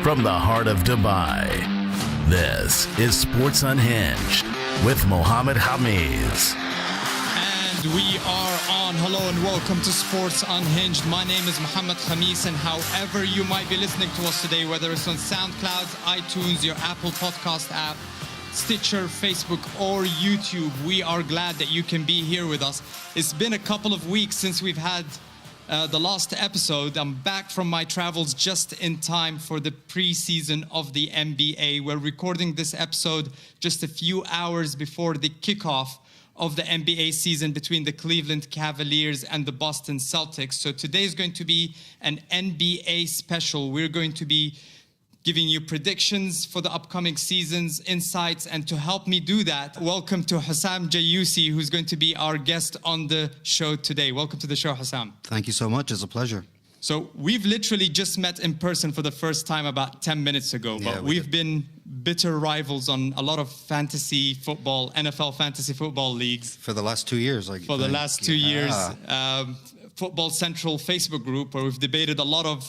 from the heart of Dubai. This is Sports Unhinged with Mohamed Hamiz. And we are on. Hello and welcome to Sports Unhinged. My name is Mohamed Hamiz, and however you might be listening to us today, whether it's on SoundCloud, iTunes, your Apple Podcast app, Stitcher, Facebook, or YouTube, we are glad that you can be here with us. It's been a couple of weeks since we've had the last episode. I'm back from my travels just in time for the preseason of the NBA. We're recording this episode just a few hours before the kickoff of the NBA season between the Cleveland Cavaliers and the Boston Celtics. So today is going to be an NBA special. We're going to be giving you predictions for the upcoming seasons, insights, and to help me do that, welcome to Husam Jayyusi, who's going to be our guest on the show today. Welcome to the show, Husam. Thank you so much. It's a pleasure. So we've literally just met in person for the first time about 10 minutes ago, but we've been bitter rivals on a lot of fantasy football, NFL fantasy football leagues. For the last 2 years, I For the last 2 years. Football Central Facebook group where we've debated a lot of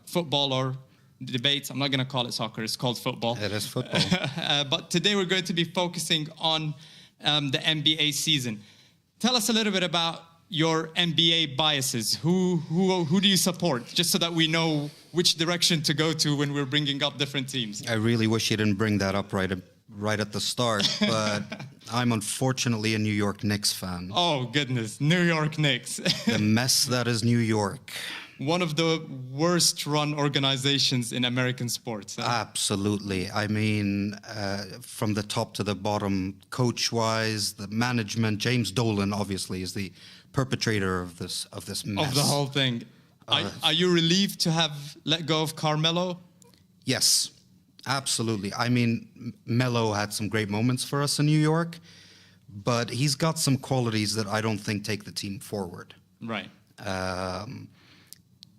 football or debates. I'm not going to call it soccer. It's called football. It is football. But today we're going to be focusing on the NBA season. Tell us a little bit about your NBA biases. Who do you support? Just so that we know which direction to go to when we're bringing up different teams. I really wish you didn't bring that up right at the start, but I'm unfortunately a New York Knicks fan. Oh, goodness. New York Knicks. The mess that is New York. One of the worst run organizations in American sports. Absolutely. I mean, from the top to the bottom, coach-wise, the management, James Dolan obviously is the perpetrator of this mess. Of the whole thing. Are you relieved to have let go of Carmelo? Yes, absolutely. I mean, Melo had some great moments for us in New York, but he's got some qualities that I don't think take the team forward. Right.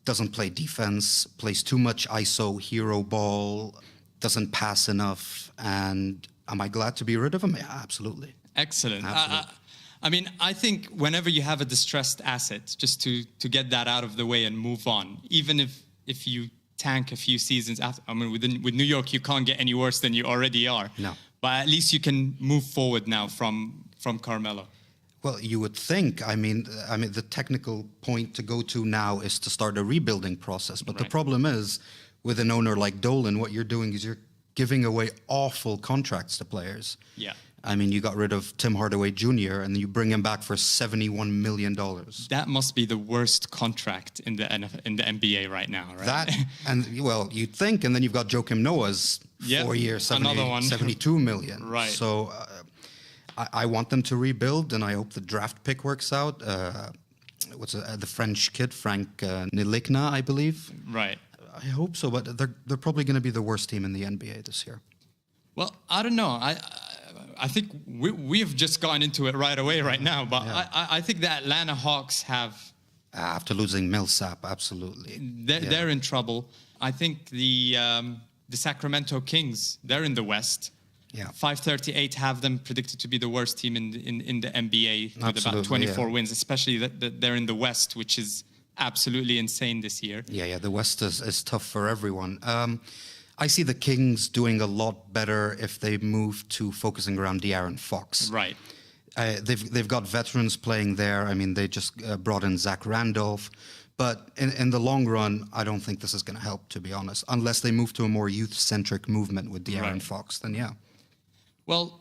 Doesn't play defense, plays too much ISO hero ball, doesn't pass enough. And am I glad to be rid of him? Yeah, absolutely. Excellent. Absolutely. I mean, I think whenever you have a distressed asset, just to get that out of the way and move on, even if you tank a few seasons after, I mean, with New York, you can't get any worse than you already are. No. But at least you can move forward now from Carmelo. Well, you would think. I mean, the technical point to go to now is to start a rebuilding process. But the problem is, with an owner like Dolan, what you're doing is you're giving away awful contracts to players. Yeah. I mean, you got rid of Tim Hardaway Jr. and you bring him back for $71 million. That must be the worst contract in the NBA right now, right? That, and well, you'd think, and then you've got Joakim Noah's 4 years, $72 million. Right. So I want them to rebuild, and I hope the draft pick works out. The French kid, Frank Nilikna, I believe. Right. I hope so, but they're probably going to be the worst team in the NBA this year. Well, I don't know. I think we've just gone into it right away right now, but I think the Atlanta Hawks have... After losing Millsap, absolutely. They're in trouble. I think the Sacramento Kings, they're in the West. Yeah. 538 have them predicted to be the worst team in the NBA with Absolutely, about 24 wins, especially that they're in the West, which is absolutely insane this year. Yeah, the West is tough for everyone. I see the Kings doing a lot better if they move to focusing around De'Aaron Fox. Right. They've got veterans playing there. I mean, they just brought in Zach Randolph. But in the long run, I don't think this is going to help, to be honest. Unless they move to a more youth-centric movement with De'Aaron Fox, then yeah. Well,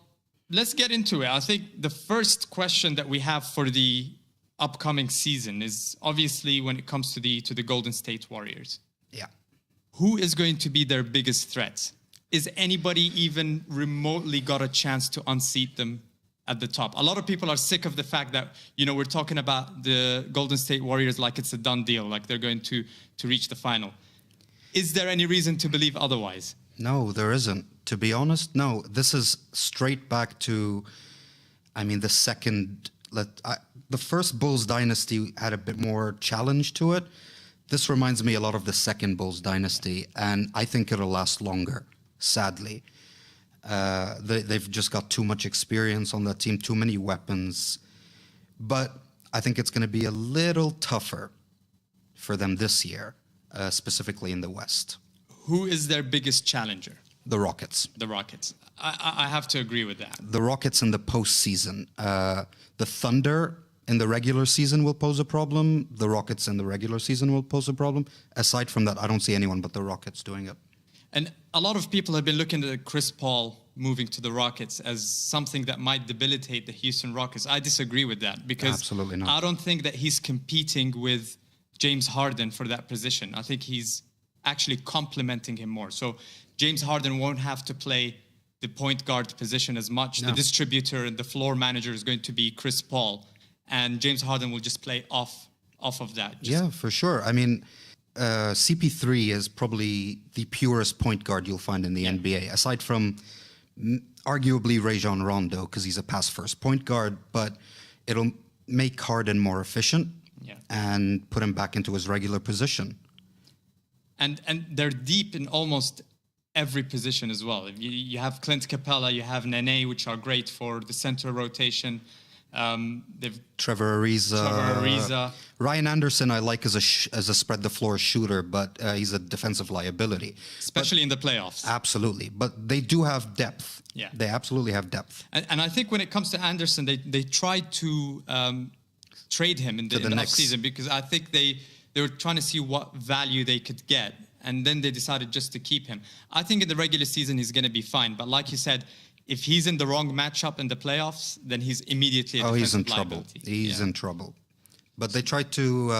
let's get into it. I think the first question that we have for the upcoming season is obviously when it comes to the Golden State Warriors. Yeah. Who is going to be their biggest threat? Is anybody even remotely got a chance to unseat them at the top? A lot of people are sick of the fact that, we're talking about the Golden State Warriors like it's a done deal, like they're going to reach the final. Is there any reason to believe otherwise? No, there isn't. To be honest, no. This is straight back to, the first Bulls dynasty had a bit more challenge to it. This reminds me a lot of the second Bulls dynasty, and I think it'll last longer, sadly. They've just got too much experience on that team, too many weapons. But I think it's going to be a little tougher for them this year, specifically in the West. who is their biggest challenger? The Rockets. The Rockets. I have to agree with that. The Rockets in the postseason. The Thunder in the regular season will pose a problem. The Rockets in the regular season will pose a problem. Aside from that, I don't see anyone but the Rockets doing it. And a lot of people have been looking at Chris Paul moving to the Rockets as something that might debilitate the Houston Rockets. I disagree with that because Absolutely not. I don't think that he's competing with James Harden for that position. I think he's actually complementing him more. So James Harden won't have to play the point guard position as much. No. The distributor and the floor manager is going to be Chris Paul, and James Harden will just play off of that. Yeah, for sure. I mean, CP3 is probably the purest point guard you'll find in the NBA, aside from arguably Rajon Rondo, because he's a pass-first point guard, but it'll make Harden more efficient and put him back into his regular position. And they're deep in almost every position as well. You have Clint Capella, you have Nene, which are great for the center rotation. They've Trevor Ariza. Ryan Anderson I like as a spread the floor shooter, but he's a defensive liability. Especially in the playoffs. Absolutely. But they do have depth. Yeah. They absolutely have depth. And I think when it comes to Anderson, they tried to trade him in the offseason because I think they were trying to see what value they could get. And then they decided just to keep him. I think in the regular season, he's going to be fine. But like you said, if he's in the wrong matchup in the playoffs, then he's immediately a defensive liability. He's in trouble. But they tried to,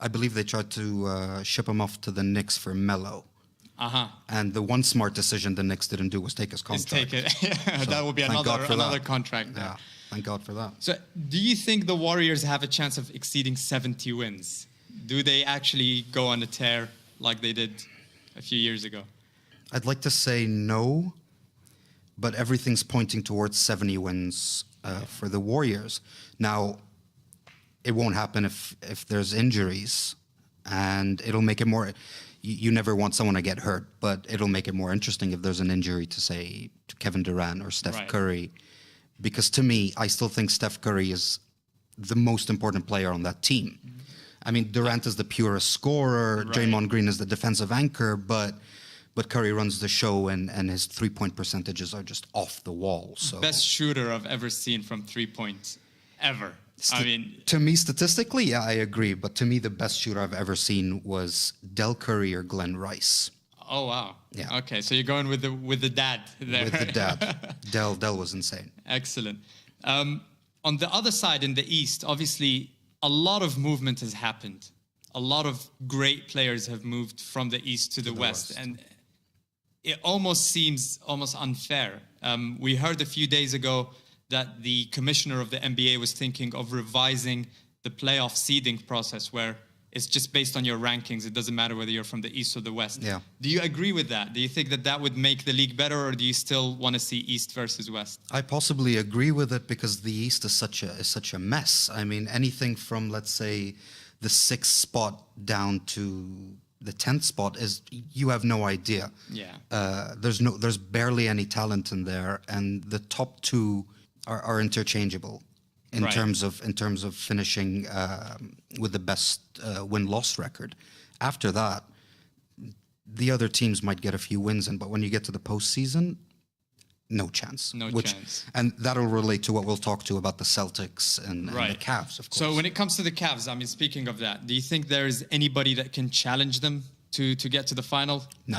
I believe they tried to ship him off to the Knicks for Melo. And the one smart decision the Knicks didn't do was take his contract. Just take it. So that would be another contract. Yeah, thank God for that. So do you think the Warriors have a chance of exceeding 70 wins? Do they actually go on a tear like they did a few years ago? I'd like to say no, but everything's pointing towards 70 wins for the Warriors. Now, it won't happen if there's injuries, and it'll make it more... You never want someone to get hurt, but it'll make it more interesting if there's an injury to, say, to Kevin Durant or Steph Curry. Because to me, I still think Steph Curry is the most important player on that team. I mean, Durant is the purest scorer, Draymond Green is the defensive anchor, but Curry runs the show, and his three-point percentages are just off the wall. So best shooter I've ever seen from 3 points, ever. I mean, to me, statistically, yeah, I agree. But to me, the best shooter I've ever seen was Del Curry or Glenn Rice. Oh wow! Yeah. Okay, so you're going with the dad there. With the dad, Del was insane. Excellent. On the other side, in the East, obviously, a lot of movement has happened. A lot of great players have moved from the East to the West, and it almost seems unfair. We heard a few days ago that the commissioner of the NBA was thinking of revising the playoff seeding process, where it's just based on your rankings. It doesn't matter whether you're from the East or the West. Yeah. Do you agree with that? Do you think that would make the league better, or do you still want to see East versus West? I possibly agree with it because the East is such a mess. I mean, anything from, let's say, the 6th spot down to the 10th spot is, you have no idea. Yeah. There's barely any talent in there, and the top 2 are interchangeable in terms of finishing with the best win-loss record. After that, the other teams might get a few wins in, but when you get to the postseason, no chance. No chance. And that'll relate to what we'll talk to about the Celtics and the Cavs, of course. So when it comes to the Cavs, I mean, speaking of that, do you think there's anybody that can challenge them to get to the final? No.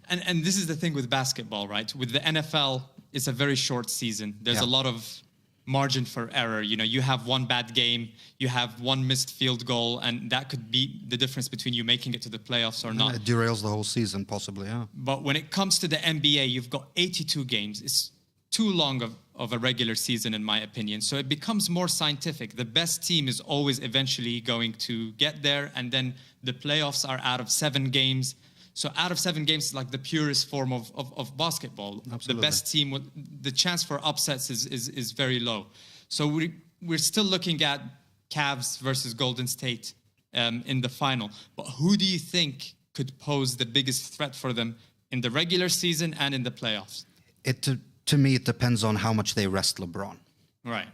And this is the thing with basketball, right? With the NFL, it's a very short season. There's a lot of margin for error. You know, you have one bad game, you have one missed field goal, and that could be the difference between you making it to the playoffs or not. It derails the whole season, possibly, yeah. But when it comes to the NBA, you've got 82 games. It's too long of a regular season, in my opinion. So it becomes more scientific. The best team is always eventually going to get there, and then the playoffs are out of 7 games. So out of 7 games is like the purest form of basketball. Absolutely. The best team, the chance for upsets is very low. So we're still looking at Cavs versus Golden State in the final. But who do you think could pose the biggest threat for them in the regular season and in the playoffs? To me, it depends on how much they rest LeBron. Right.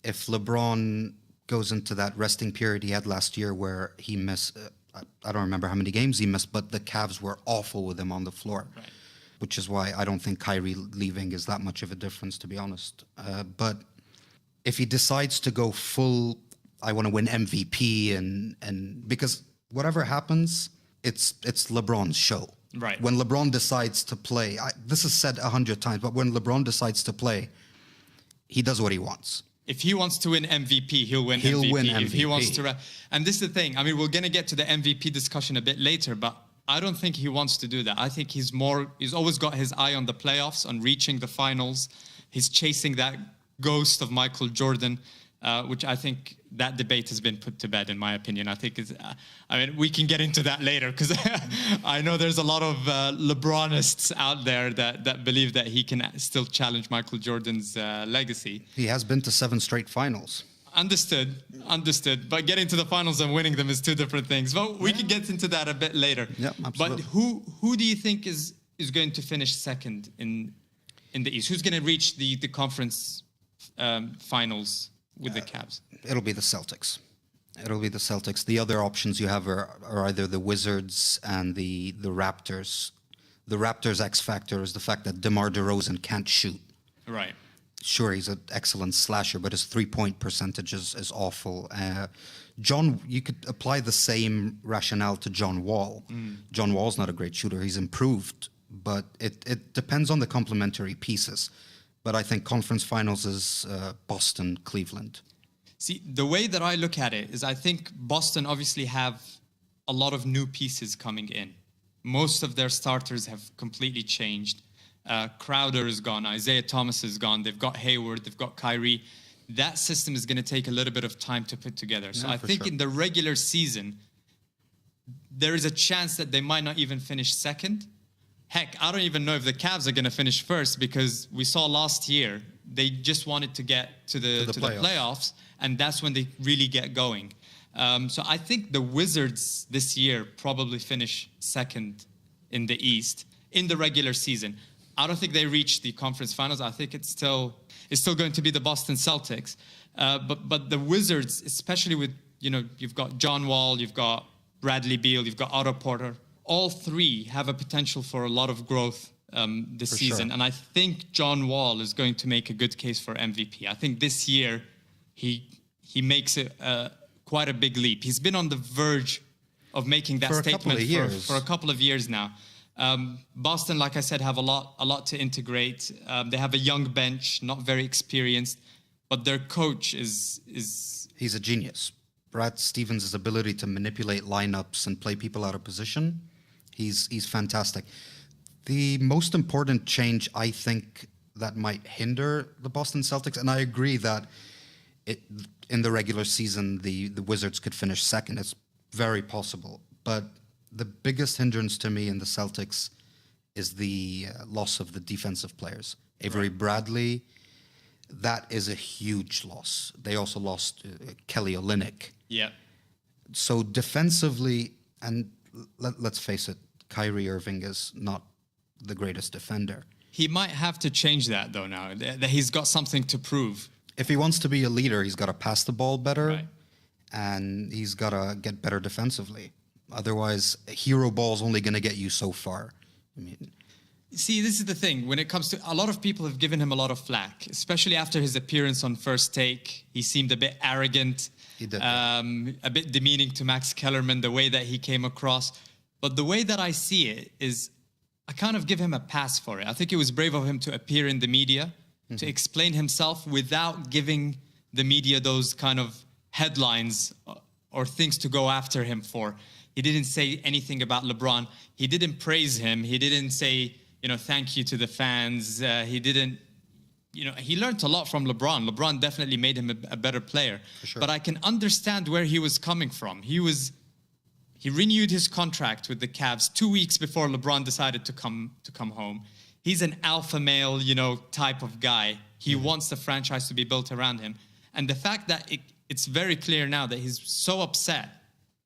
If LeBron goes into that resting period he had last year where he missed, I don't remember how many games he missed, but the Cavs were awful with him on the floor. Right. Which is why I don't think Kyrie leaving is that much of a difference, to be honest. But if he decides to go full, I want to win MVP, and because whatever happens, it's LeBron's show. Right. When LeBron decides to play, this is said 100 times, but when LeBron decides to play, he does what he wants. If he wants to win MVP, he'll win He'll MVP. win If he wants MVP. to, and this is the thing. I mean, we're going to get to the MVP discussion a bit later, but I don't think he wants to do that. I think he's always got his eye on the playoffs, on reaching the finals. He's chasing that ghost of Michael Jordan, which I think that debate has been put to bed, in my opinion. I think we can get into that later, because I know there's a lot of LeBronists out there that believe that he can still challenge Michael Jordan's legacy. He has been to 7 straight finals. Understood. But getting to the finals and winning them is two different things. Well, we can get into that a bit later. Yeah, absolutely. But who do you think is going to finish second in the East? Who's going to reach the conference finals with the Cavs? It'll be the Celtics. The other options you have are either the Wizards and the Raptors. The Raptors' X factor is the fact that DeMar DeRozan can't shoot. Right. Sure, he's an excellent slasher, but his three-point percentage is awful. You could apply the same rationale to John Wall. John Wall's not a great shooter. He's improved, but it depends on the complementary pieces. But I think conference finals is Boston, Cleveland. See, the way that I look at it is I think Boston obviously have a lot of new pieces coming in. Most of their starters have completely changed. Crowder is gone, Isaiah Thomas is gone, they've got Hayward, they've got Kyrie. That system is going to take a little bit of time to put together. So I think in the regular season, there is a chance that they might not even finish second. Heck, I don't even know if the Cavs are going to finish first, because we saw last year, they just wanted to get to the playoffs, and that's when they really get going. So I think the Wizards this year probably finish second in the East in the regular season. I don't think they reach the conference finals. I think it's still going to be the Boston Celtics. But the Wizards, especially with, you've got John Wall, you've got Bradley Beal, you've got Otto Porter. All three have a potential for a lot of growth this season. Sure. And I think John Wall is going to make a good case for MVP. I think this year he makes it quite a big leap. He's been on the verge of making that statement for a couple of years now. Boston, like I said, have a lot to integrate. They have a young bench, not very experienced, but their coach he's a genius. Brad Stevens' ability to manipulate lineups and play people out of position, he's fantastic. The most important change, I think, that might hinder the Boston Celtics, and I agree that in the regular season, the Wizards could finish second. It's very possible, but the biggest hindrance to me in the Celtics is the loss of the defensive players. Avery Bradley, that is a huge loss. They also lost Kelly Olynyk. Yeah. So defensively, and let's face it, Kyrie Irving is not the greatest defender. He might have to change that, though, now, that he's got something to prove. If he wants to be a leader, he's got to pass the ball better, right, and he's got to get better defensively. Otherwise, hero ball is only going to get you so far. I mean, see, this is the thing. When it comes to, a lot of people have given him a lot of flack, especially after his appearance on First Take. He seemed a bit arrogant, he did, a bit demeaning to Max Kellerman, the way that he came across. But the way that I see it is, I kind of give him a pass for it. I think it was brave of him to appear in the media, to explain himself without giving the media those kind of headlines or things to go after him for. He didn't say anything about LeBron. He didn't praise him. He didn't say, thank you to the fans. He didn't, he learned a lot from LeBron. LeBron definitely made him a better player. For sure. But I can understand where he was coming from. He renewed his contract with the Cavs 2 weeks before LeBron decided to come home. He's an alpha male, type of guy. He wants the franchise to be built around him. And the fact that it's very clear now that he's so upset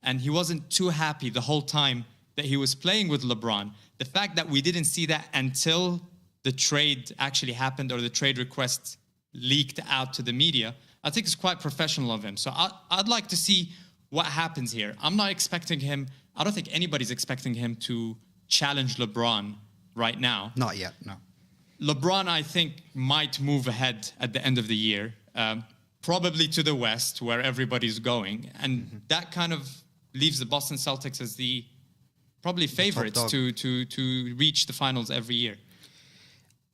and he wasn't too happy the whole time that he was playing with LeBron, the fact that we didn't see that until the trade actually happened or the trade request leaked out to the media, I think it's quite professional of him. So I'd like to see what happens here. I'm not expecting him. I don't think anybody's expecting him to challenge LeBron right now. Not yet, no. LeBron, I think, might move ahead at the end of the year, probably to the West, where everybody's going. And that kind of leaves the Boston Celtics as the probably favorites to reach the finals every year.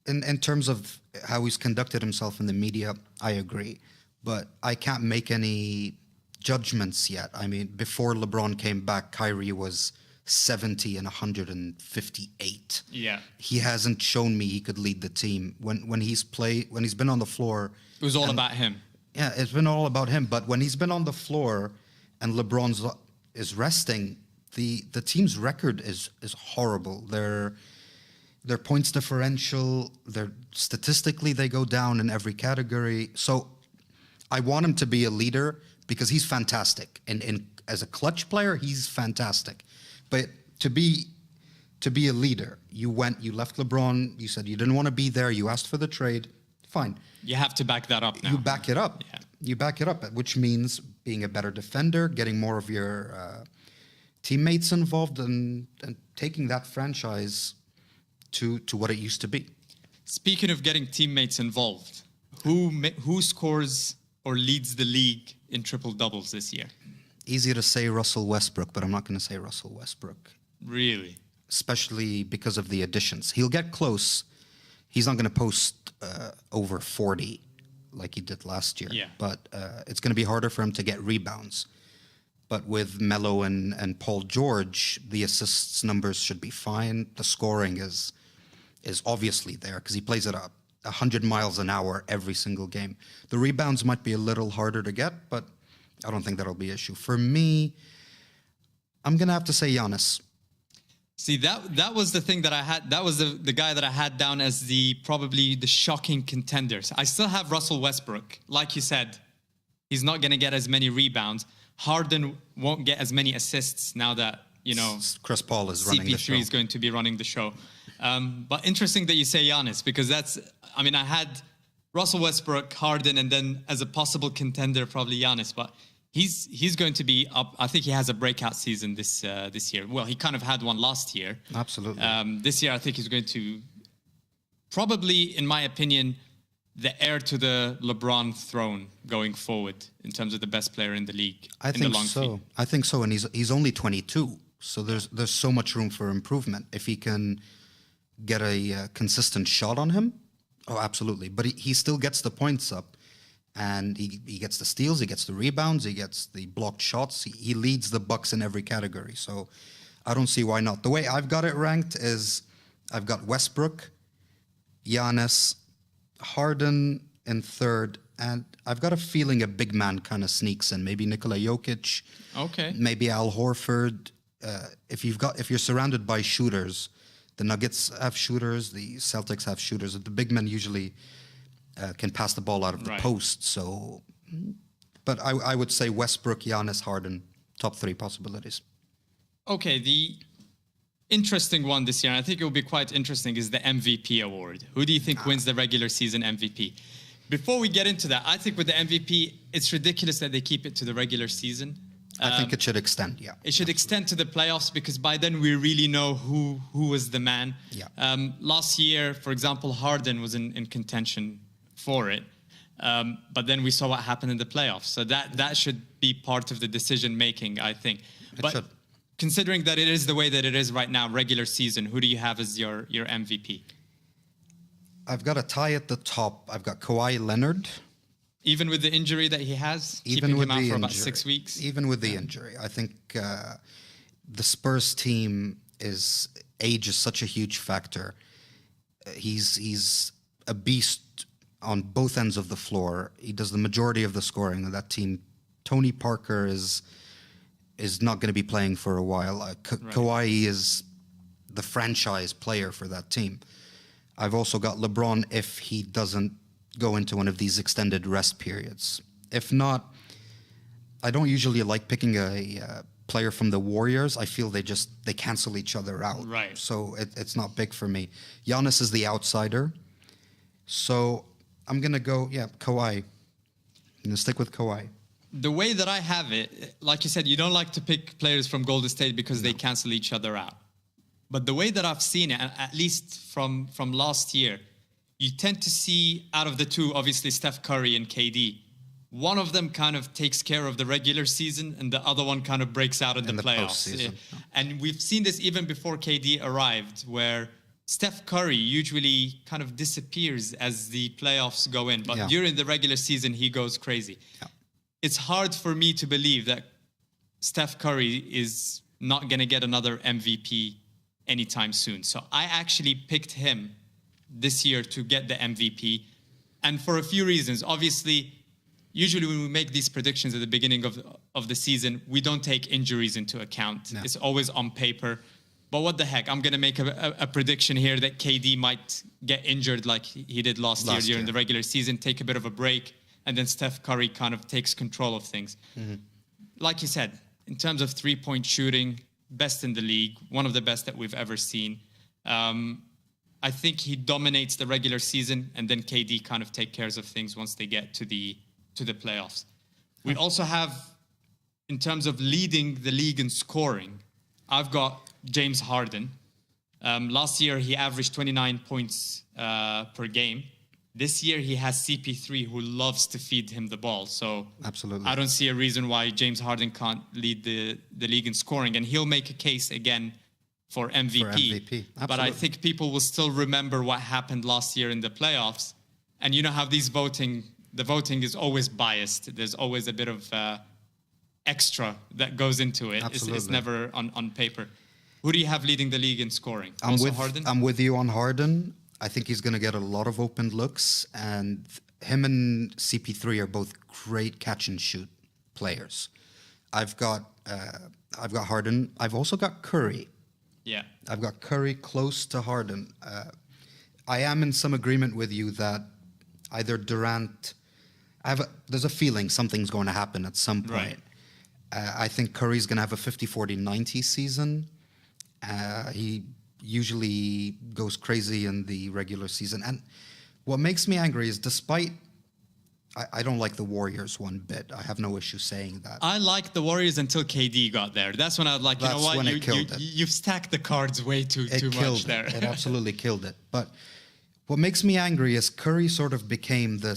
In terms of how he's conducted himself in the media, I agree. But I can't make any judgments yet. I mean, before LeBron came back, Kyrie was 70 and 158. Yeah. He hasn't shown me he could lead the team. When he's been on the floor, it was all about him. Yeah, it's been all about him. But when he's been on the floor and LeBron is resting, the team's record is horrible. Their points differential, statistically they go down in every category. So I want him to be a leader because he's fantastic. And as a clutch player, he's fantastic. But to be a leader, you left LeBron, you said you didn't want to be there, you asked for the trade, fine. You have to back that up now. You back it up. Yeah. You back it up, which means being a better defender, getting more of your teammates involved, and taking that franchise to what it used to be. Speaking of getting teammates involved, who scores or leads the league in triple doubles this year? Easy to say Russell Westbrook, but I'm not going to say Russell Westbrook. Really? Especially because of the additions. He'll get close. He's not going to post over 40 like he did last year. Yeah. But it's going to be harder for him to get rebounds. But with Melo and Paul George, the assists numbers should be fine. The scoring is obviously there because he plays at 100 miles an hour every single game. The rebounds might be a little harder to get, but I don't think that'll be an issue. For me, I'm going to have to say Giannis. See, that was the thing that I had. That was the guy that I had down as probably the shocking contenders. I still have Russell Westbrook. Like you said, he's not going to get as many rebounds. Harden won't get as many assists now that, Chris Paul is running the show. CP3 is going to be running the show. But interesting that you say Giannis, because I had Russell Westbrook, Harden, and then as a possible contender, probably Giannis. But he's going to be up. I think he has a breakout season this year. Well, he kind of had one last year. Absolutely. This year, I think he's going to probably, in my opinion, the heir to the LeBron throne going forward in terms of the best player in the league. I think so, and he's only 22, so there's so much room for improvement. If he can get a consistent shot on him, oh, absolutely. But he still gets the points up, and he gets the steals, he gets the rebounds, he gets the blocked shots. He leads the Bucks in every category, so I don't see why not. The way I've got it ranked is I've got Westbrook, Giannis, Harden in third, and I've got a feeling a big man kind of sneaks in. Maybe Nikola Jokic. Okay. Maybe Al Horford. If you're surrounded by shooters, the Nuggets have shooters, the Celtics have shooters. The big men usually can pass the ball out of the post. So, but I would say Westbrook, Giannis, Harden, top three possibilities. Okay, the interesting one this year, and I think it will be quite interesting, is the MVP award. Who do you think wins the regular season MVP? Before we get into that, I think with the MVP, it's ridiculous that they keep it to the regular season. I think it should extend, yeah. It should extend to the playoffs because by then we really know who was the man. Yeah. Last year, for example, Harden was in contention for it. But then we saw what happened in the playoffs. So that should be part of the decision-making, I think. It should. Considering that it is the way that it is right now, regular season, who do you have as your MVP? I've got a tie at the top. I've got Kawhi Leonard. Even with the injury that he has, keeping him out for about 6 weeks? Even with the injury. I think the Spurs team age is such a huge factor. He's a beast on both ends of the floor. He does the majority of the scoring of that team. Tony Parker is not going to be playing for a while. Kawhi is the franchise player for that team. I've also got LeBron if he doesn't go into one of these extended rest periods. If not, I don't usually like picking a player from the Warriors. I feel they cancel each other out. Right. So it's not big for me. Giannis is the outsider. So I'm going to go, Kawhi. You stick with Kawhi. The way that I have it, like you said, you don't like to pick players from Golden State because they cancel each other out. But the way that I've seen it, at least from last year, you tend to see out of the two, obviously Steph Curry and KD, one of them kind of takes care of the regular season and the other one kind of breaks out in the playoffs. Yeah. And we've seen this even before KD arrived, where Steph Curry usually kind of disappears as the playoffs go in. But during the regular season, he goes crazy. Yeah. It's hard for me to believe that Steph Curry is not going to get another MVP anytime soon. So I actually picked him this year to get the MVP. And for a few reasons. Obviously, usually when we make these predictions at the beginning of the season, we don't take injuries into account. No. It's always on paper. But what the heck? I'm going to make a prediction here that KD might get injured like he did last year during the regular season, take a bit of a break, and then Steph Curry kind of takes control of things. Mm-hmm. Like you said, in terms of three-point shooting, best in the league, one of the best that we've ever seen. I think he dominates the regular season, and then KD kind of take care of things once they get to the playoffs. We also have, in terms of leading the league in scoring, I've got James Harden. Last year, he averaged 29 points per game. This year, he has CP3, who loves to feed him the ball. So absolutely, I don't see a reason why James Harden can't lead the league in scoring. And he'll make a case again for MVP. But I think people will still remember what happened last year in the playoffs. And you know how the voting is always biased. There's always a bit of extra that goes into it. It's never on paper. Who do you have leading the league in scoring? Harden? I'm with you on Harden. I think he's going to get a lot of open looks, and him and CP3 are both great catch and shoot players. I've got Harden. I've also got Curry. Yeah, I've got Curry close to Harden. I am in some agreement with you that either Durant. There's a feeling something's going to happen at some point. Right. I think Curry's going to have a 50-40-90 season. He usually goes crazy in the regular season. And what makes me angry is despite... I don't like the Warriors one bit. I have no issue saying that. I liked the Warriors until KD got there. That's when I was like, you know what? You've stacked the cards way too much there. It absolutely killed it. But what makes me angry is Curry sort of became the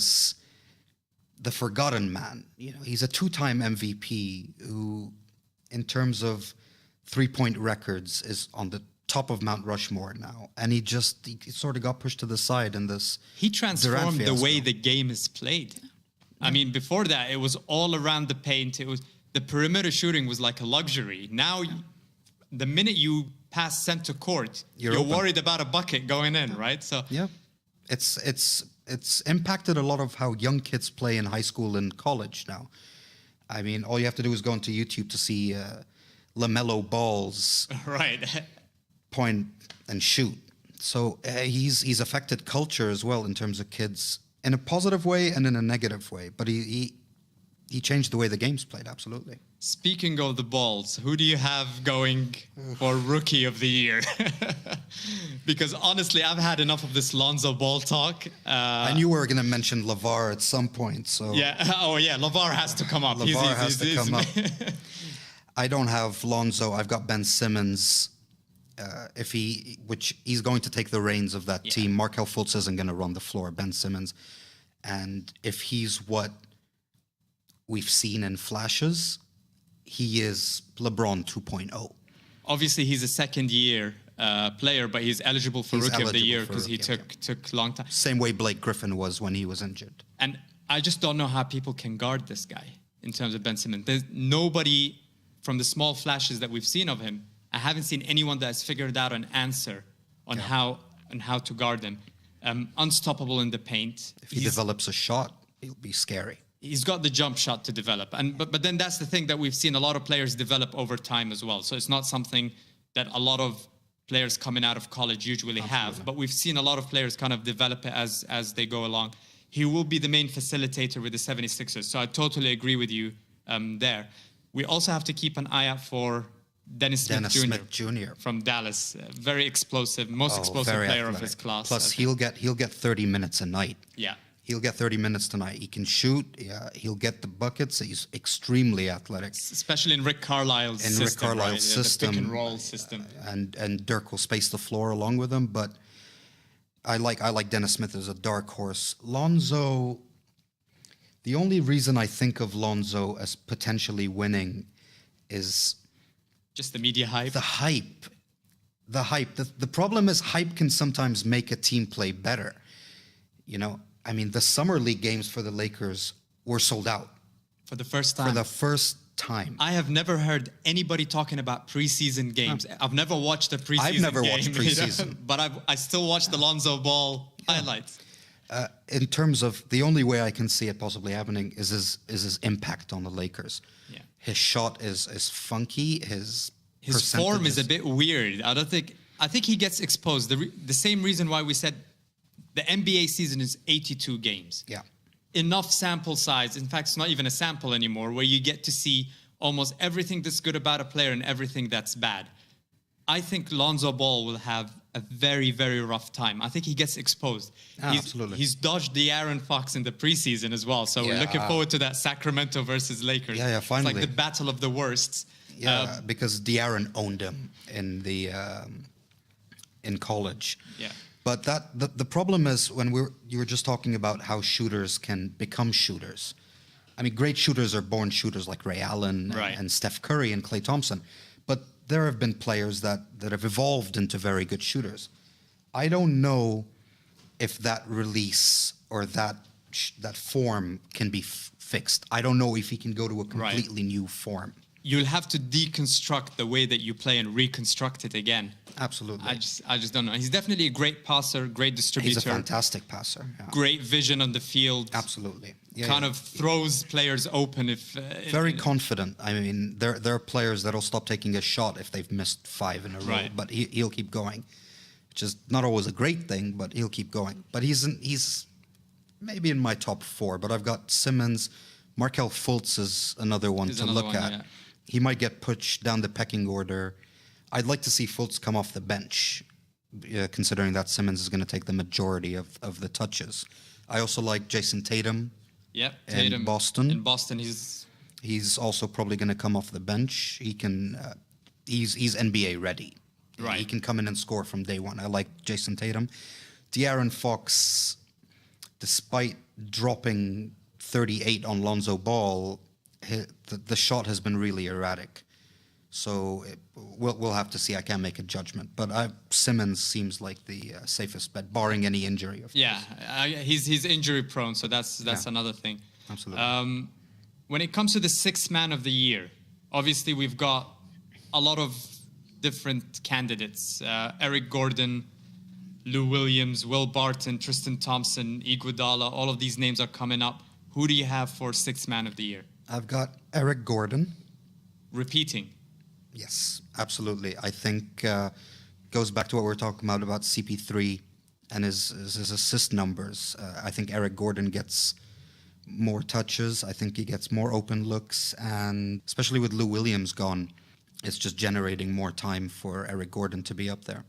forgotten man. You know, he's a two-time MVP who, in terms of three-point records, is on the top of Mount Rushmore now, and he sort of got pushed to the side in this. He transformed the way the game is played. I mean, before that, it was all around the paint. It was the perimeter shooting was like a luxury. Now, the minute you pass center court, you're worried about a bucket going in, right? So yeah, it's impacted a lot of how young kids play in high school and college now. I mean, all you have to do is go into YouTube to see LaMelo Ball's point and shoot. So he's affected culture as well in terms of kids in a positive way and in a negative way. But he changed the way the game's played, absolutely. Speaking of the balls, who do you have going for Rookie of the Year? Because honestly, I've had enough of this Lonzo Ball talk. I knew we were going to mention LeVar at some point. So yeah, LeVar has to come up. LeVar has to come up. I don't have Lonzo. I've got Ben Simmons. Which he's going to take the reins of that team. Markelle Fultz isn't going to run the floor. Ben Simmons, and if he's what we've seen in flashes, he is LeBron 2.0. Obviously, he's a second-year player, but he's eligible for Rookie of the Year because he took a long time. Same way Blake Griffin was when he was injured. And I just don't know how people can guard this guy in terms of Ben Simmons. There's nobody from the small flashes that we've seen of him. I haven't seen anyone that has figured out an answer on how to guard him. Unstoppable in the paint. If he develops a shot, he'll be scary. He's got the jump shot to develop. But then that's the thing that we've seen a lot of players develop over time as well. So it's not something that a lot of players coming out of college usually have. But we've seen a lot of players kind of develop it as they go along. He will be the main facilitator with the 76ers. So I totally agree with you there. We also have to keep an eye out for Dennis Smith Jr. from Dallas. Very explosive, most explosive player athletic of his class. Plus, he'll get 30 minutes a night. Yeah. He'll get 30 minutes tonight. He can shoot. He'll get the buckets. He's extremely athletic. Especially in Rick Carlisle's system. Rick Carlisle's system. The pick and roll system. And Dirk will space the floor along with him. But I like Dennis Smith as a dark horse. Lonzo, the only reason I think of Lonzo as potentially winning is... just the media hype? The hype. The problem is hype can sometimes make a team play better. You know, I mean, the summer league games for the Lakers were sold out. For the first time? For the first time. I have never heard anybody talking about preseason games. I've never watched a preseason game. I've never watched preseason. But I still watch the Lonzo Ball highlights. In terms of the only way I can see it possibly happening is his impact on the Lakers. Yeah. His shot is funky. His form is a bit weird. I think he gets exposed. The same reason why we said the NBA season is 82 games. Yeah. Enough sample size. In fact, it's not even a sample anymore, where you get to see almost everything that's good about a player and everything that's bad. I think Lonzo Ball will have a very, very rough time. I think he gets exposed. Absolutely. He's dodged the Aaron Fox in the preseason as well. So we're looking forward to that Sacramento versus Lakers. Yeah, finally. It's like the battle of the worsts. Yeah, because De'Aaron owned him in college. Yeah. But the problem is when you were just talking about how shooters can become shooters. I mean, great shooters are born shooters like Ray Allen and Steph Curry and Klay Thompson. But there have been players that have evolved into very good shooters. I don't know if that release or that form can be fixed. I don't know if he can go to a completely new form. You'll have to deconstruct the way that you play and reconstruct it again. Absolutely. I just don't know. He's definitely a great passer, great distributor. He's a fantastic passer. Yeah. Great vision on the field. Absolutely. Kind of throws players open if... Very confident. I mean, there are players that'll stop taking a shot if they've missed 5 in a row. But he'll keep going, which is not always a great thing, but he'll keep going. But he's maybe in my top 4, but I've got Simmons. Markelle Fultz is another one to look at. Yeah. He might get pushed down the pecking order. I'd like to see Fultz come off the bench, considering that Simmons is going to take the majority of the touches. I also like Jason Tatum. Yeah, Tatum in Boston. In Boston, he's also probably going to come off the bench. He can. He's NBA ready. Right. He can come in and score from day one. I like Jason Tatum. De'Aaron Fox, despite dropping 38 on Lonzo Ball, the shot has been really erratic. So we'll have to see. I can't make a judgment. But Simmons seems like the safest bet, barring any injury. Of course. He's injury prone, so that's another thing. Absolutely. When it comes to the 6th man of the year, obviously we've got a lot of different candidates. Eric Gordon, Lou Williams, Will Barton, Tristan Thompson, Iguodala, all of these names are coming up. Who do you have for 6th man of the year? I've got Eric Gordon. Repeating. Yes, absolutely. I think goes back to what we were talking about CP3 and his assist numbers. I think Eric Gordon gets more touches. I think he gets more open looks. And especially with Lou Williams gone, it's just generating more time for Eric Gordon to be up there.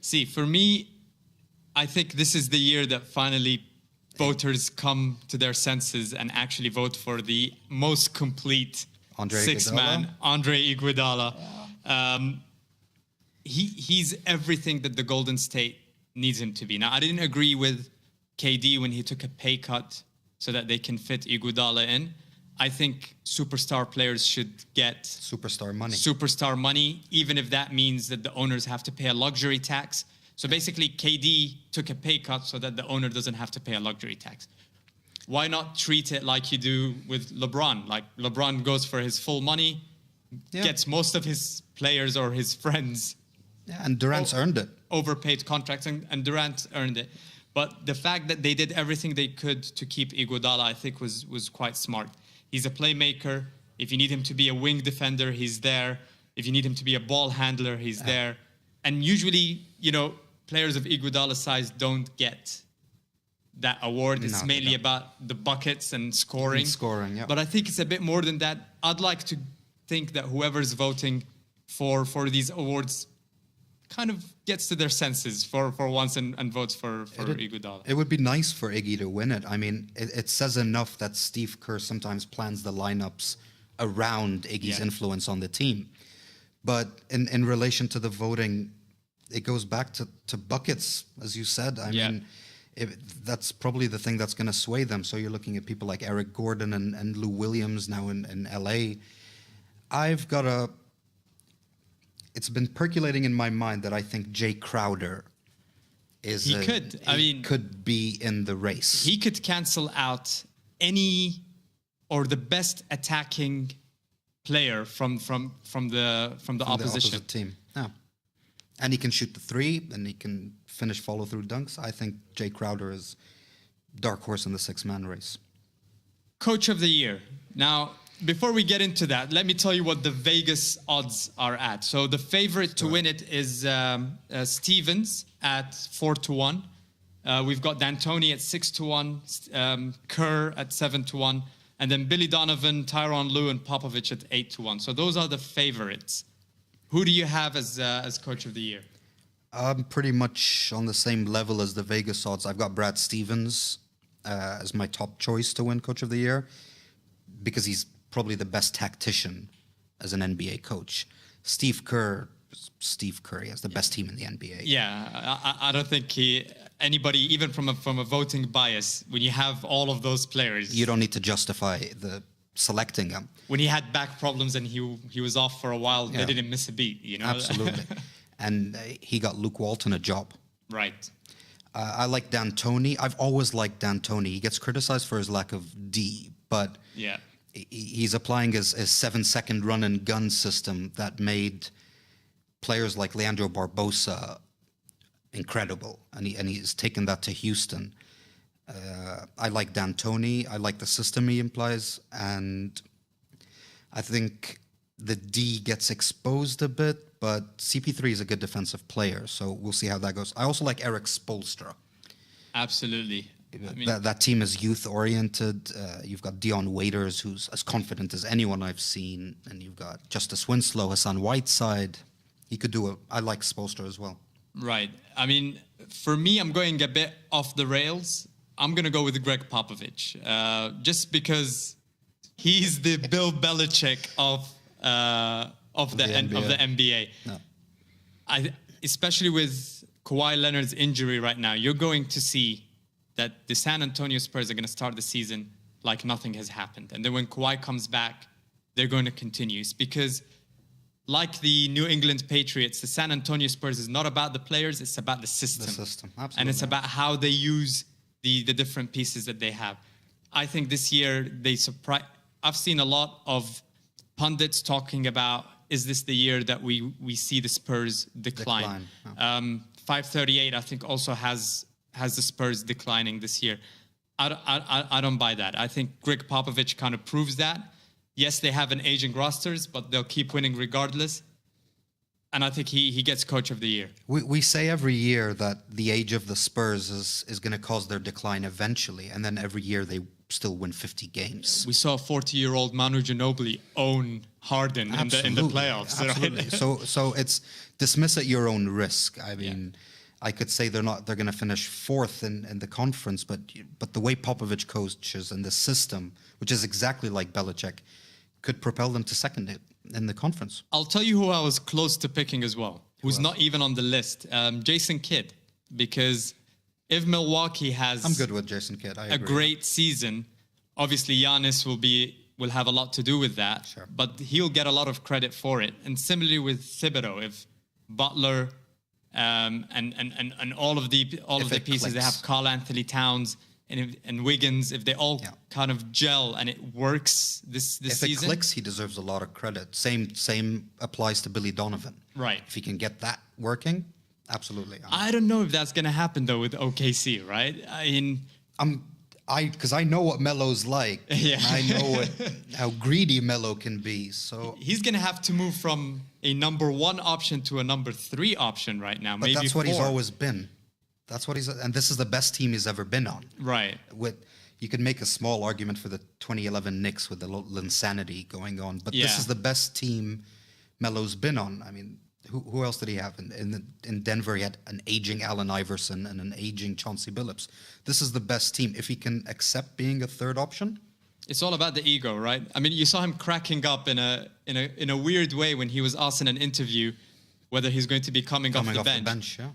See, for me, I think this is the year that finally voters come to their senses and actually vote for the most complete 6th man, Andre Iguodala. Yeah. He's everything that the Golden State needs him to be. Now, I didn't agree with KD when he took a pay cut so that they can fit Iguodala in. I think superstar players should get superstar money, even if that means that the owners have to pay a luxury tax. So basically, KD took a pay cut so that the owner doesn't have to pay a luxury tax. Why not treat it like you do with LeBron? Like LeBron goes for his full money, gets most of his players or his friends. Yeah, and Durant's earned it. Overpaid contracts, and Durant earned it. But the fact that they did everything they could to keep Iguodala, I think, was quite smart. He's a playmaker. If you need him to be a wing defender, he's there. If you need him to be a ball handler, he's there. And usually, players of Iguodala's size don't get that award. It's mainly about the buckets and scoring. But I think it's a bit more than that. I'd like to think that whoever's voting for these awards kind of gets to their senses for once and votes for Iguodala. It would be nice for Iggy to win it. I mean, it says enough that Steve Kerr sometimes plans the lineups around Iggy's influence on the team. But in relation to the voting, it goes back to buckets, as you said. I mean, that's probably the thing that's going to sway them. So you're looking at people like Eric Gordon and Lou Williams now in LA. It's been percolating in my mind that I think Jay Crowder could be in the race. He could cancel out the best attacking player from the opposition team. Yeah. And he can shoot the three, and he can finish follow-through dunks. I think Jay Crowder is dark horse in the six-man race. Coach of the year. Now, before we get into that, let me tell you what the Vegas odds are at. So the favorite to win it is Stevens at 4-1. We've got D'Antoni at 6-1, Kerr at 7-1, and then Billy Donovan, Tyronn Lue, and Popovich at 8-1. So those are the favorites. Who do you have as coach of the year? I'm pretty much on the same level as the Vegas odds. I've got Brad Stevens as my top choice to win coach of the year because he's probably the best tactician as an NBA coach. Steve Kerr has the best team in the NBA. Yeah, I don't think anybody, even from a voting bias, when you have all of those players, you don't need to justify selecting them. When he had back problems and he was off for a while, they didn't miss a beat, you know? Absolutely. And he got Luke Walton a job. Right. I like D'Antoni. I've always liked D'Antoni. He gets criticized for his lack of D, but he's applying his 7-second run and gun system that made players like Leandro Barbosa incredible, and he's taken that to Houston. I like D'Antoni. I like the system he implies, and I think the D gets exposed a bit, but CP3 is a good defensive player, so we'll see how that goes. I also like Eric Spoelstra. Absolutely. I mean, that team is youth-oriented. You've got Dion Waiters, who's as confident as anyone I've seen, and you've got Justice Winslow, Hassan Whiteside. He could do it. I like Spoelstra as well. Right. I mean, for me, I'm going a bit off the rails. I'm going to go with Greg Popovich, just because he's the Bill Belichick of the NBA. No. Especially with Kawhi Leonard's injury right now, you're going to see that the San Antonio Spurs are going to start the season like nothing has happened. And then when Kawhi comes back, they're going to continue. It's because like the New England Patriots, the San Antonio Spurs is not about the players, it's about the system. The system, absolutely. And it's about how they use the different pieces that they have. I think this year they surprise. I've seen a lot of pundits talking about, is this the year that we see the Spurs decline? 538, I think, also has the Spurs declining this year. I don't buy that. I think Greg Popovich kind of proves that. Yes, they have an aging rosters, but they'll keep winning regardless. And I think he gets coach of the year. We say every year that the age of the Spurs is going to cause their decline eventually. And then every year they still win 50 games. We saw a 40-year-old Manu Ginobili own Harden in the playoffs. Absolutely. Right? So it's dismiss at your own risk. I mean, I could say they're going to finish fourth in the conference, but the way Popovich coaches and the system, which is exactly like Belichick, could propel them to second in the conference. I'll tell you who I was close to picking as well, who's not even on the list. Jason Kidd, because if Milwaukee has I'm good with Jason Kidd. I agree. A great season, obviously Giannis will have a lot to do with that, sure. But he'll get a lot of credit for it. And similarly with Thibodeau, if Butler and all of the pieces clicks. they have, Karl Anthony Towns and Wiggins, if they all kind of gel and it works this season. If it clicks, he deserves a lot of credit. Same applies to Billy Donovan. Right. If he can get that working, absolutely. I don't know if that's going to happen though with OKC, right? I mean, because I know what Melo's like. Yeah. And I know how greedy Melo can be. So he's going to have to move from a number 1 option to a number 3 option right now. But maybe that's 4. what he's always been. And this is the best team he's ever been on. Right. You could make a small argument for the 2011 Knicks with the little insanity going on, but this is the best team Melo's been on. I mean, Who else did he have? In Denver, he had an aging Allen Iverson and an aging Chauncey Billups. This is the best team. If he can accept being a third option, it's all about the ego, right? I mean, you saw him cracking up in a weird way when he was asked in an interview whether he's going to be coming off the bench. Yeah.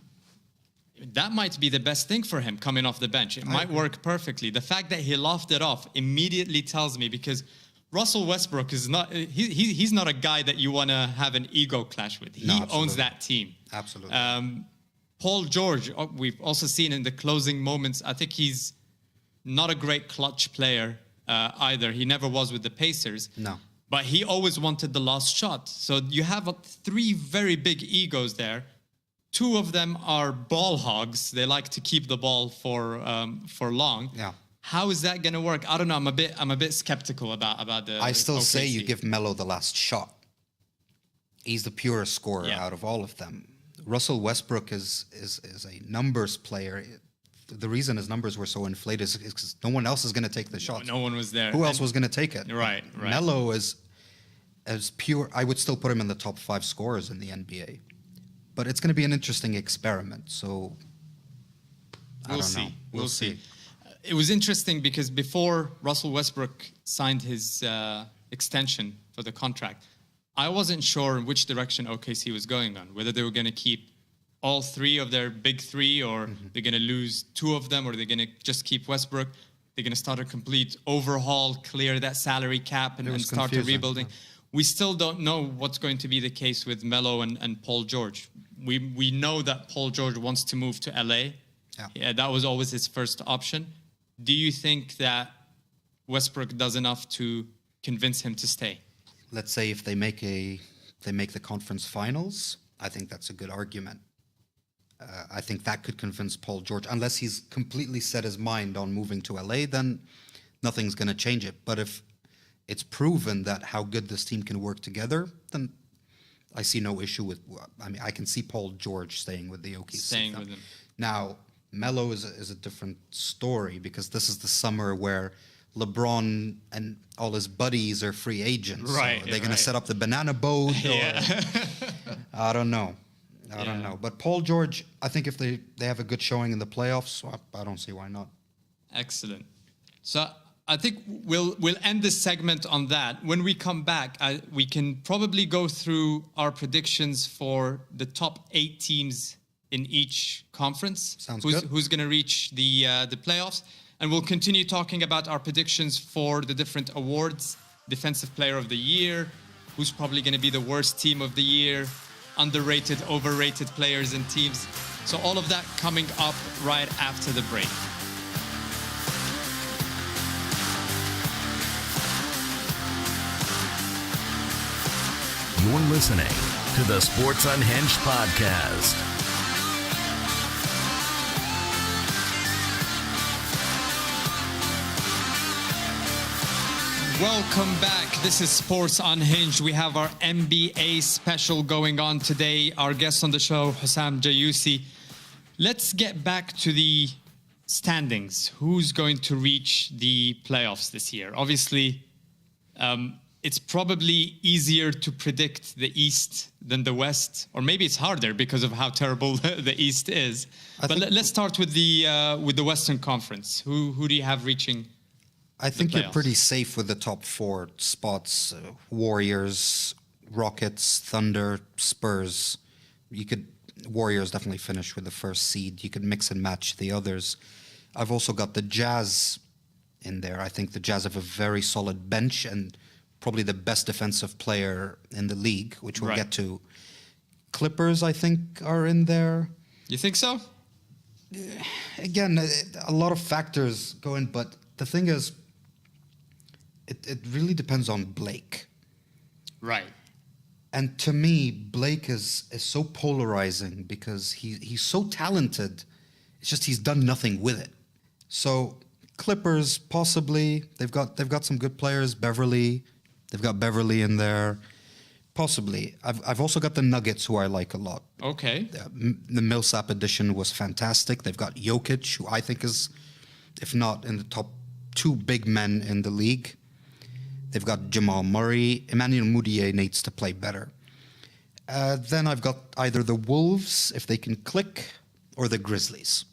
That might be the best thing for him, coming off the bench. It might work perfectly. The fact that he laughed it off immediately tells me, because Russell Westbrook is not, he's not a guy that you want to have an ego clash with. He owns that team. Absolutely. Paul George, we've also seen in the closing moments, I think he's not a great clutch player either. He never was with the Pacers. No. But he always wanted the last shot. So you have 3 very big egos there. 2 of them are ball hogs. They like to keep the ball for long. Yeah. How is that going to work? I don't know. I'm a bit skeptical about the. I still OKC. say you give Melo the last shot. He's the purest scorer out of all of them. Russell Westbrook is a numbers player. The reason his numbers were so inflated is because no one else is going to take the shots. No one was there. Who else was going to take it? Right. Melo is as pure. I would still put him in the top 5 scorers in the NBA. But it's going to be an interesting experiment. So we'll see. We'll see. It was interesting because before Russell Westbrook signed his extension for the contract, I wasn't sure in which direction OKC was going on, whether they were going to keep all 3 of their big 3, or they're going to lose 2 of them, or they're going to just keep Westbrook. They're going to start a complete overhaul, clear that salary cap, and start a rebuilding. We still don't know what's going to be the case with Melo and Paul George. We know that Paul George wants to move to LA. Yeah, that was always his first option. Do you think that Westbrook does enough to convince him to stay? Let's say if they make the conference finals, I think that's a good argument. I think that could convince Paul George. Unless he's completely set his mind on moving to LA, then nothing's going to change it. But if it's proven that how good this team can work together, then I see no issue with. I mean, I can see Paul George staying with the OKC. Staying with him. Now, Melo is a different story, because this is the summer where LeBron and all his buddies are free agents. Right. So they're going to set up the banana boat. Yeah. I don't know. I don't know. But Paul George, I think if they have a good showing in the playoffs, I don't see why not. Excellent. So I think we'll end this segment on that. When we come back, we can probably go through our predictions for the top 8 teams in each conference. Sounds good. Who's going to reach the playoffs. And we'll continue talking about our predictions for the different awards. Defensive Player of the Year, who's probably going to be the worst team of the year, underrated, overrated players and teams. So all of that coming up right after the break. You're listening to the Sports Unhinged podcast. Welcome back. This is Sports Unhinged. We have our NBA special going on today. Our guest on the show, Husam Jayyusi. Let's get back to the standings. Who's going to reach the playoffs this year? Obviously, it's probably easier to predict the East than the West, or maybe it's harder because of how terrible the East is. But let's start with the Western Conference. Who do you have reaching? I think you're pretty safe with the top 4 spots. Warriors, Rockets, Thunder, Spurs. Warriors definitely finish with the first seed. You could mix and match the others. I've also got the Jazz in there. I think the Jazz have a very solid bench and probably the best defensive player in the league, which we'll get to. Clippers, I think, are in there. You think so? Again, a lot of factors go in, but the thing is, it really depends on Blake. Right. And to me, Blake is so polarizing because he's so talented. It's just he's done nothing with it. So Clippers, possibly. They've got some good players. Beverly. They've got Beverly in there. Possibly. I've also got the Nuggets, who I like a lot. Okay. The Millsap edition was fantastic. They've got Jokic, who I think is, if not in the top 2 big men in the league. They've got Jamal Murray. Emmanuel Mudiay needs to play better. Then I've got either the Wolves, if they can click, or the Grizzlies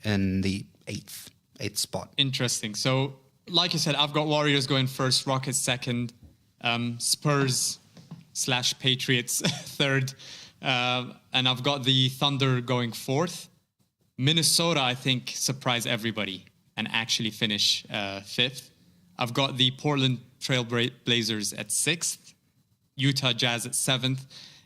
in the eighth spot. Interesting. So, like you said, I've got Warriors going first, Rockets second, Spurs/Patriots third, and I've got the Thunder going fourth. Minnesota, I think, surprise everybody and actually finish fifth. I've got the Portland Trail Blazers at sixth, Utah Jazz at seventh,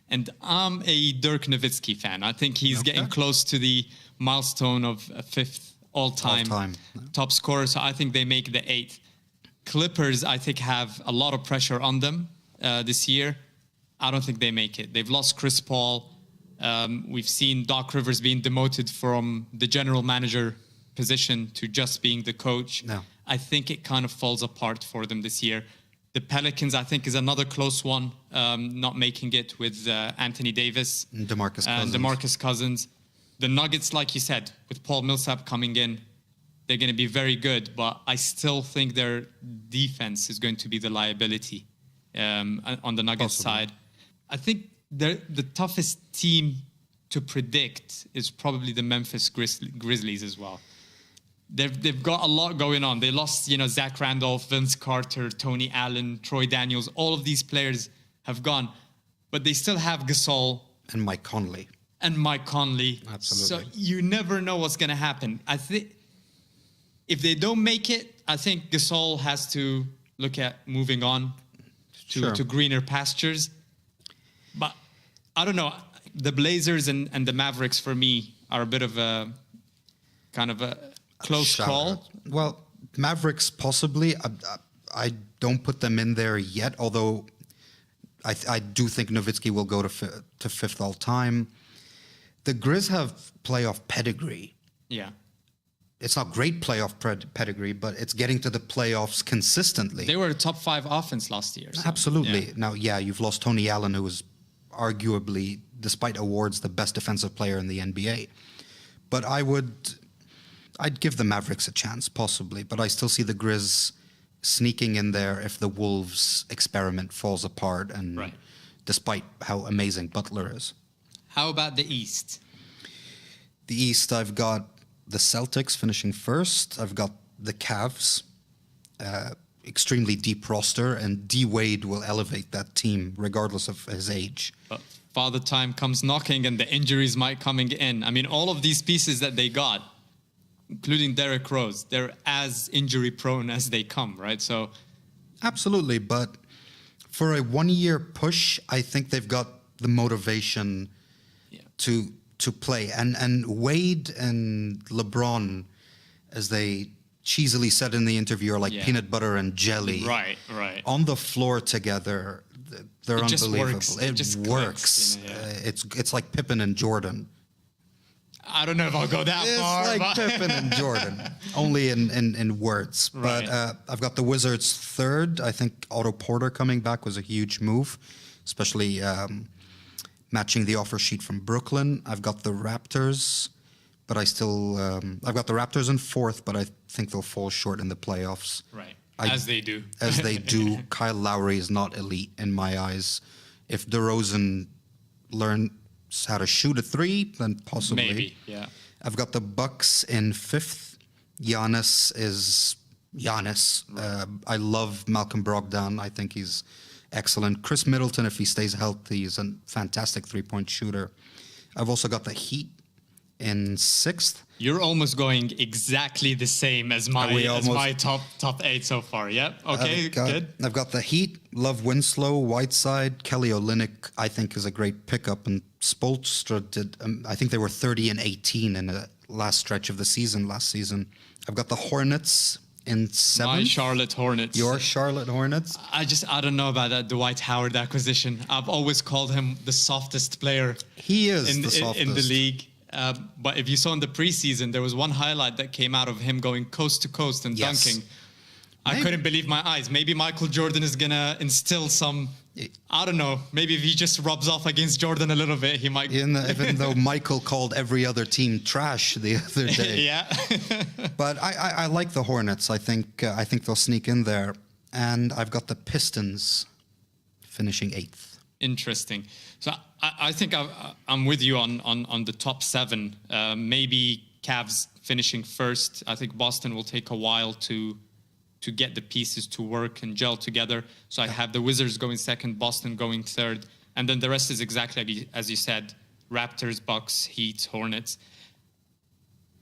and I'm a Dirk Nowitzki fan. I think he's getting close to the milestone of fifth all-time top scorer, so I think they make the eighth. Clippers, I think, have a lot of pressure on them this year. I don't think they make it. They've lost Chris Paul. We've seen Doc Rivers being demoted from the general manager position to just being the coach. No. I think it kind of falls apart for them this year. The Pelicans, I think, is another close one, not making it with Anthony Davis and DeMarcus Cousins. The Nuggets, like you said, with Paul Millsap coming in, they're going to be very good, but I still think their defense is going to be the liability on the Nuggets side. I think the toughest team to predict is probably the Memphis Grizzlies as well. They've got a lot going on. They lost, Zach Randolph, Vince Carter, Tony Allen, Troy Daniels. All of these players have gone, but they still have Gasol and Mike Conley. Absolutely. So you never know what's going to happen. I think if they don't make it, I think Gasol has to look at moving on to greener pastures. But I don't know. The Blazers and the Mavericks, for me, are a bit of a kind of a close call. Well, Mavericks possibly. I don't put them in there yet, although I do think Nowitzki will go to fifth all time. The Grizz have playoff pedigree. Yeah. It's not great playoff pedigree, but it's getting to the playoffs consistently. They were a top 5 offense last year. So, absolutely. Yeah. Now, you've lost Tony Allen, who was arguably, despite awards, the best defensive player in the NBA. But I'd give the Mavericks a chance, possibly, but I still see the Grizz sneaking in there if the Wolves experiment falls apart, and despite how amazing Butler is. How about the East? The East, I've got the Celtics finishing first. I've got the Cavs, extremely deep roster, and D. Wade will elevate that team regardless of his age. But Father Time comes knocking and the injuries might coming in. I mean, all of these pieces that they got, including Derrick Rose, they're as injury prone as they come, right? So, absolutely, but for a 1-year push, I think they've got the motivation to play. And Wade and LeBron, as they cheesily said in the interview, are like peanut butter and jelly. Right. On the floor together, they're unbelievable. It just works. It's like Pippen and Jordan. I don't know if I'll go that far. It's like Pippen and Jordan, only in words. Right. But I've got the Wizards third. I think Otto Porter coming back was a huge move, especially matching the offer sheet from Brooklyn. I've got the Raptors, but I've got the Raptors in fourth, but I think they'll fall short in the playoffs. Right, as they do. As they do. Kyle Lowry is not elite in my eyes. If DeRozan learns how to shoot a three, then possibly. Maybe, yeah. I've got the Bucks in fifth. Giannis is Giannis. I love Malcolm Brogdon. I think he's excellent. Chris Middleton, if he stays healthy, is a fantastic three-point shooter. I've also got the Heat in sixth. You're almost going exactly the same as my top 8 so far. Yep. Okay, good. I've got the Heat. Love Winslow, Whiteside, Kelly Olynyk. I think is a great pickup, and Spoelstra did. I think they were 30 and 18 in the last stretch of the season last season. I've got the Hornets in seventh. My Charlotte Hornets. Your Charlotte Hornets. I don't know about that Dwight Howard acquisition. I've always called him the softest player. He is the softest in the league. But if you saw in the preseason, there was one highlight that came out of him going coast to coast and dunking. I couldn't believe my eyes. Maybe Michael Jordan is going to instill some, I don't know, maybe if he just rubs off against Jordan a little bit, he might. Even though Michael called every other team trash the other day. Yeah. But I like the Hornets. I think they'll sneak in there. And I've got the Pistons finishing eighth. Interesting. So I think I'm with you on the top 7. Maybe Cavs finishing first. I think Boston will take a while to get the pieces to work and gel together. So I have the Wizards going second, Boston going third, and then the rest is exactly as you said: Raptors, Bucks, Heat, Hornets.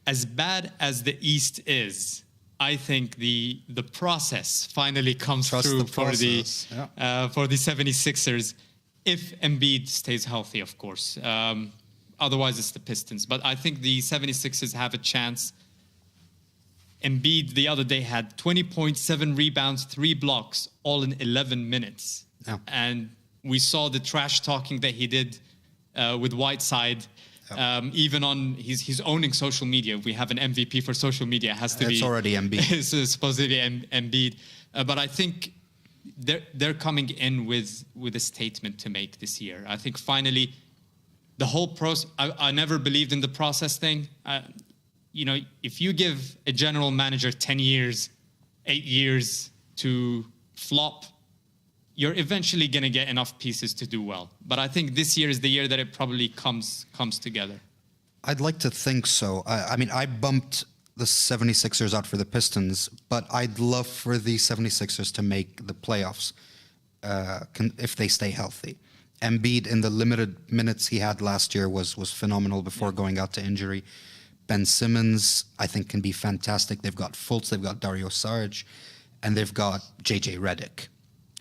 As bad as the East is, I think the process finally comes through for the 76ers, if Embiid stays healthy, of course. Otherwise, it's the Pistons. But I think the 76ers have a chance. Embiid the other day had 20.7 rebounds, 3 blocks, all in 11 minutes. Yeah. And we saw the trash talking that he did with Whiteside. Even on, he's owning social media. We have an MVP for social media. It has to be. It's already Embiid. It's supposed to be Embiid. But I think they're coming in with a statement to make this year. I think finally, the whole process. I never believed in the process thing. If you give a general manager 10 years, 8 years to flop, you're eventually going to get enough pieces to do well. But I think this year is the year that it probably comes together. I'd like to think so. I mean, I bumped the 76ers out for the Pistons, but I'd love for the 76ers to make the playoffs if they stay healthy. Embiid, in the limited minutes he had last year, was phenomenal before going out to injury. Ben Simmons, I think, can be fantastic. They've got Fultz, they've got Dario Saric, and they've got JJ Redick,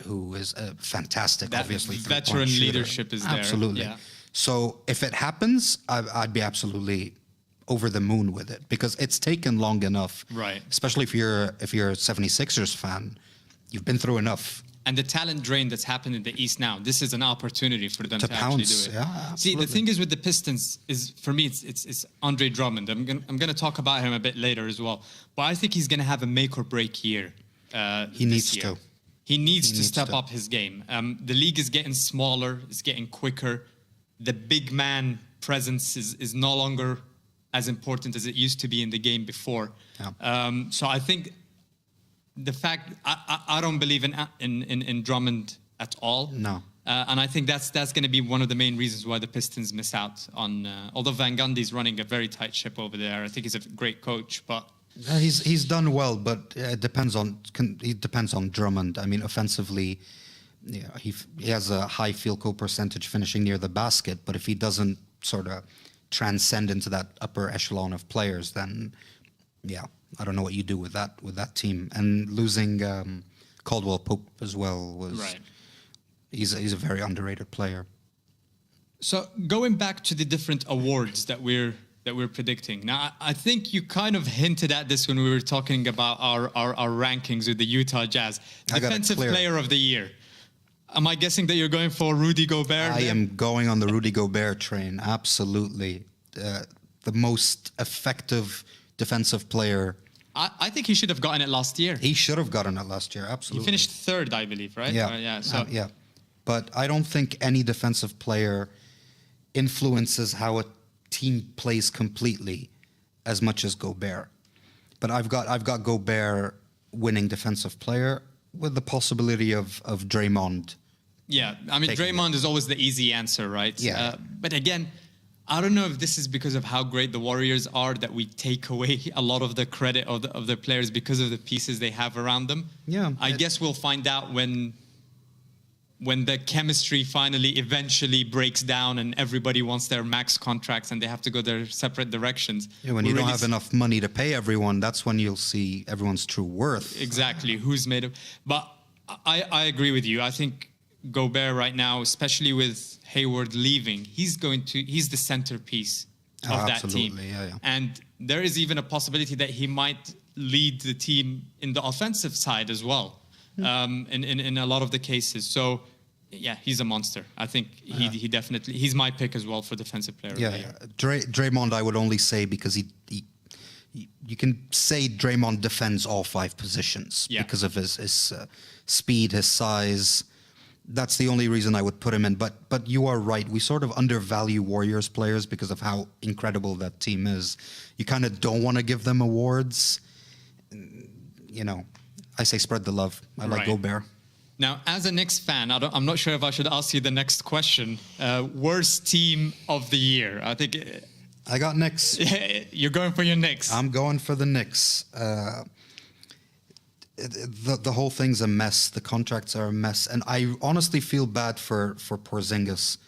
who is fantastic, that obviously. Veteran leadership is there. Absolutely. Yeah. So if it happens, I'd be absolutely over the moon with it, because it's taken long enough. Right. Especially if you're a 76ers fan, you've been through enough. And the talent drain that's happened in the East now, this is an opportunity for them to actually do it. Yeah, absolutely. See, the thing is with the Pistons is, for me, it's Andre Drummond. I'm gonna talk about him a bit later as well. But I think he's gonna have a make or break year. He needs to. He needs to step up his game. The league is getting smaller. It's getting quicker. The big man presence is no longer as important as it used to be in the game before. Yeah. So I think the fact I don't believe in Drummond at all. No. And I think that's going to be one of the main reasons why the Pistons miss out on. Although Van Gundy's running a very tight ship over there, I think he's a great coach, but. He's done well, but it depends on Drummond. I mean, offensively, yeah, he has a high field goal percentage finishing near the basket, but if he doesn't sort of transcend into that upper echelon of players, then yeah, I don't know what you do with that team. And losing Caldwell Pope as well was right. He's a very underrated player. So going back to the different awards that we're predicting. Now, I think you kind of hinted at this when we were talking about our rankings with the Utah Jazz. Defensive Player of the Year. Am I guessing that you're going for Rudy Gobert? I am going on the Rudy Gobert train, absolutely. The most effective defensive player. I think he should have gotten it last year. He should have gotten it last year, absolutely. He finished third, I believe, right? Yeah. Yeah. But I don't think any defensive player influences how a team plays completely as much as Gobert. But I've got Gobert winning defensive player with the possibility of Draymond. Yeah, I mean, Draymond is always the easy answer, right? Yeah. But again, I don't know if this is because of how great the Warriors are that we take away a lot of the credit of the players because of the pieces they have around them. Yeah. I guess we'll find out when the chemistry finally eventually breaks down and everybody wants their max contracts and they have to go their separate directions. Yeah, when you don't have enough money to pay everyone, that's when you'll see everyone's true worth. Exactly, who's made of. But I agree with you. I think Gobert right now, especially with Hayward leaving, he's the centerpiece of that team. Yeah. And there is even a possibility that he might lead the team in the offensive side as well. In a lot of the cases. So, yeah, he's a monster. I think he definitely, he's my pick as well for defensive player of the year. Draymond, I would only say because you can say Draymond defends all 5 positions because of his speed, his size. That's the only reason I would put him in. But you are right. We sort of undervalue Warriors players because of how incredible that team is. You kind of don't want to give them awards. You know, I say spread the love. I like Gobert. Now, as a Knicks fan, I'm not sure if I should ask you the next question. Worst team of the year? I think... I got Knicks. You're going for your Knicks. I'm going for the Knicks. The whole thing's a mess. The contracts are a mess. And I honestly feel bad for Porzingis.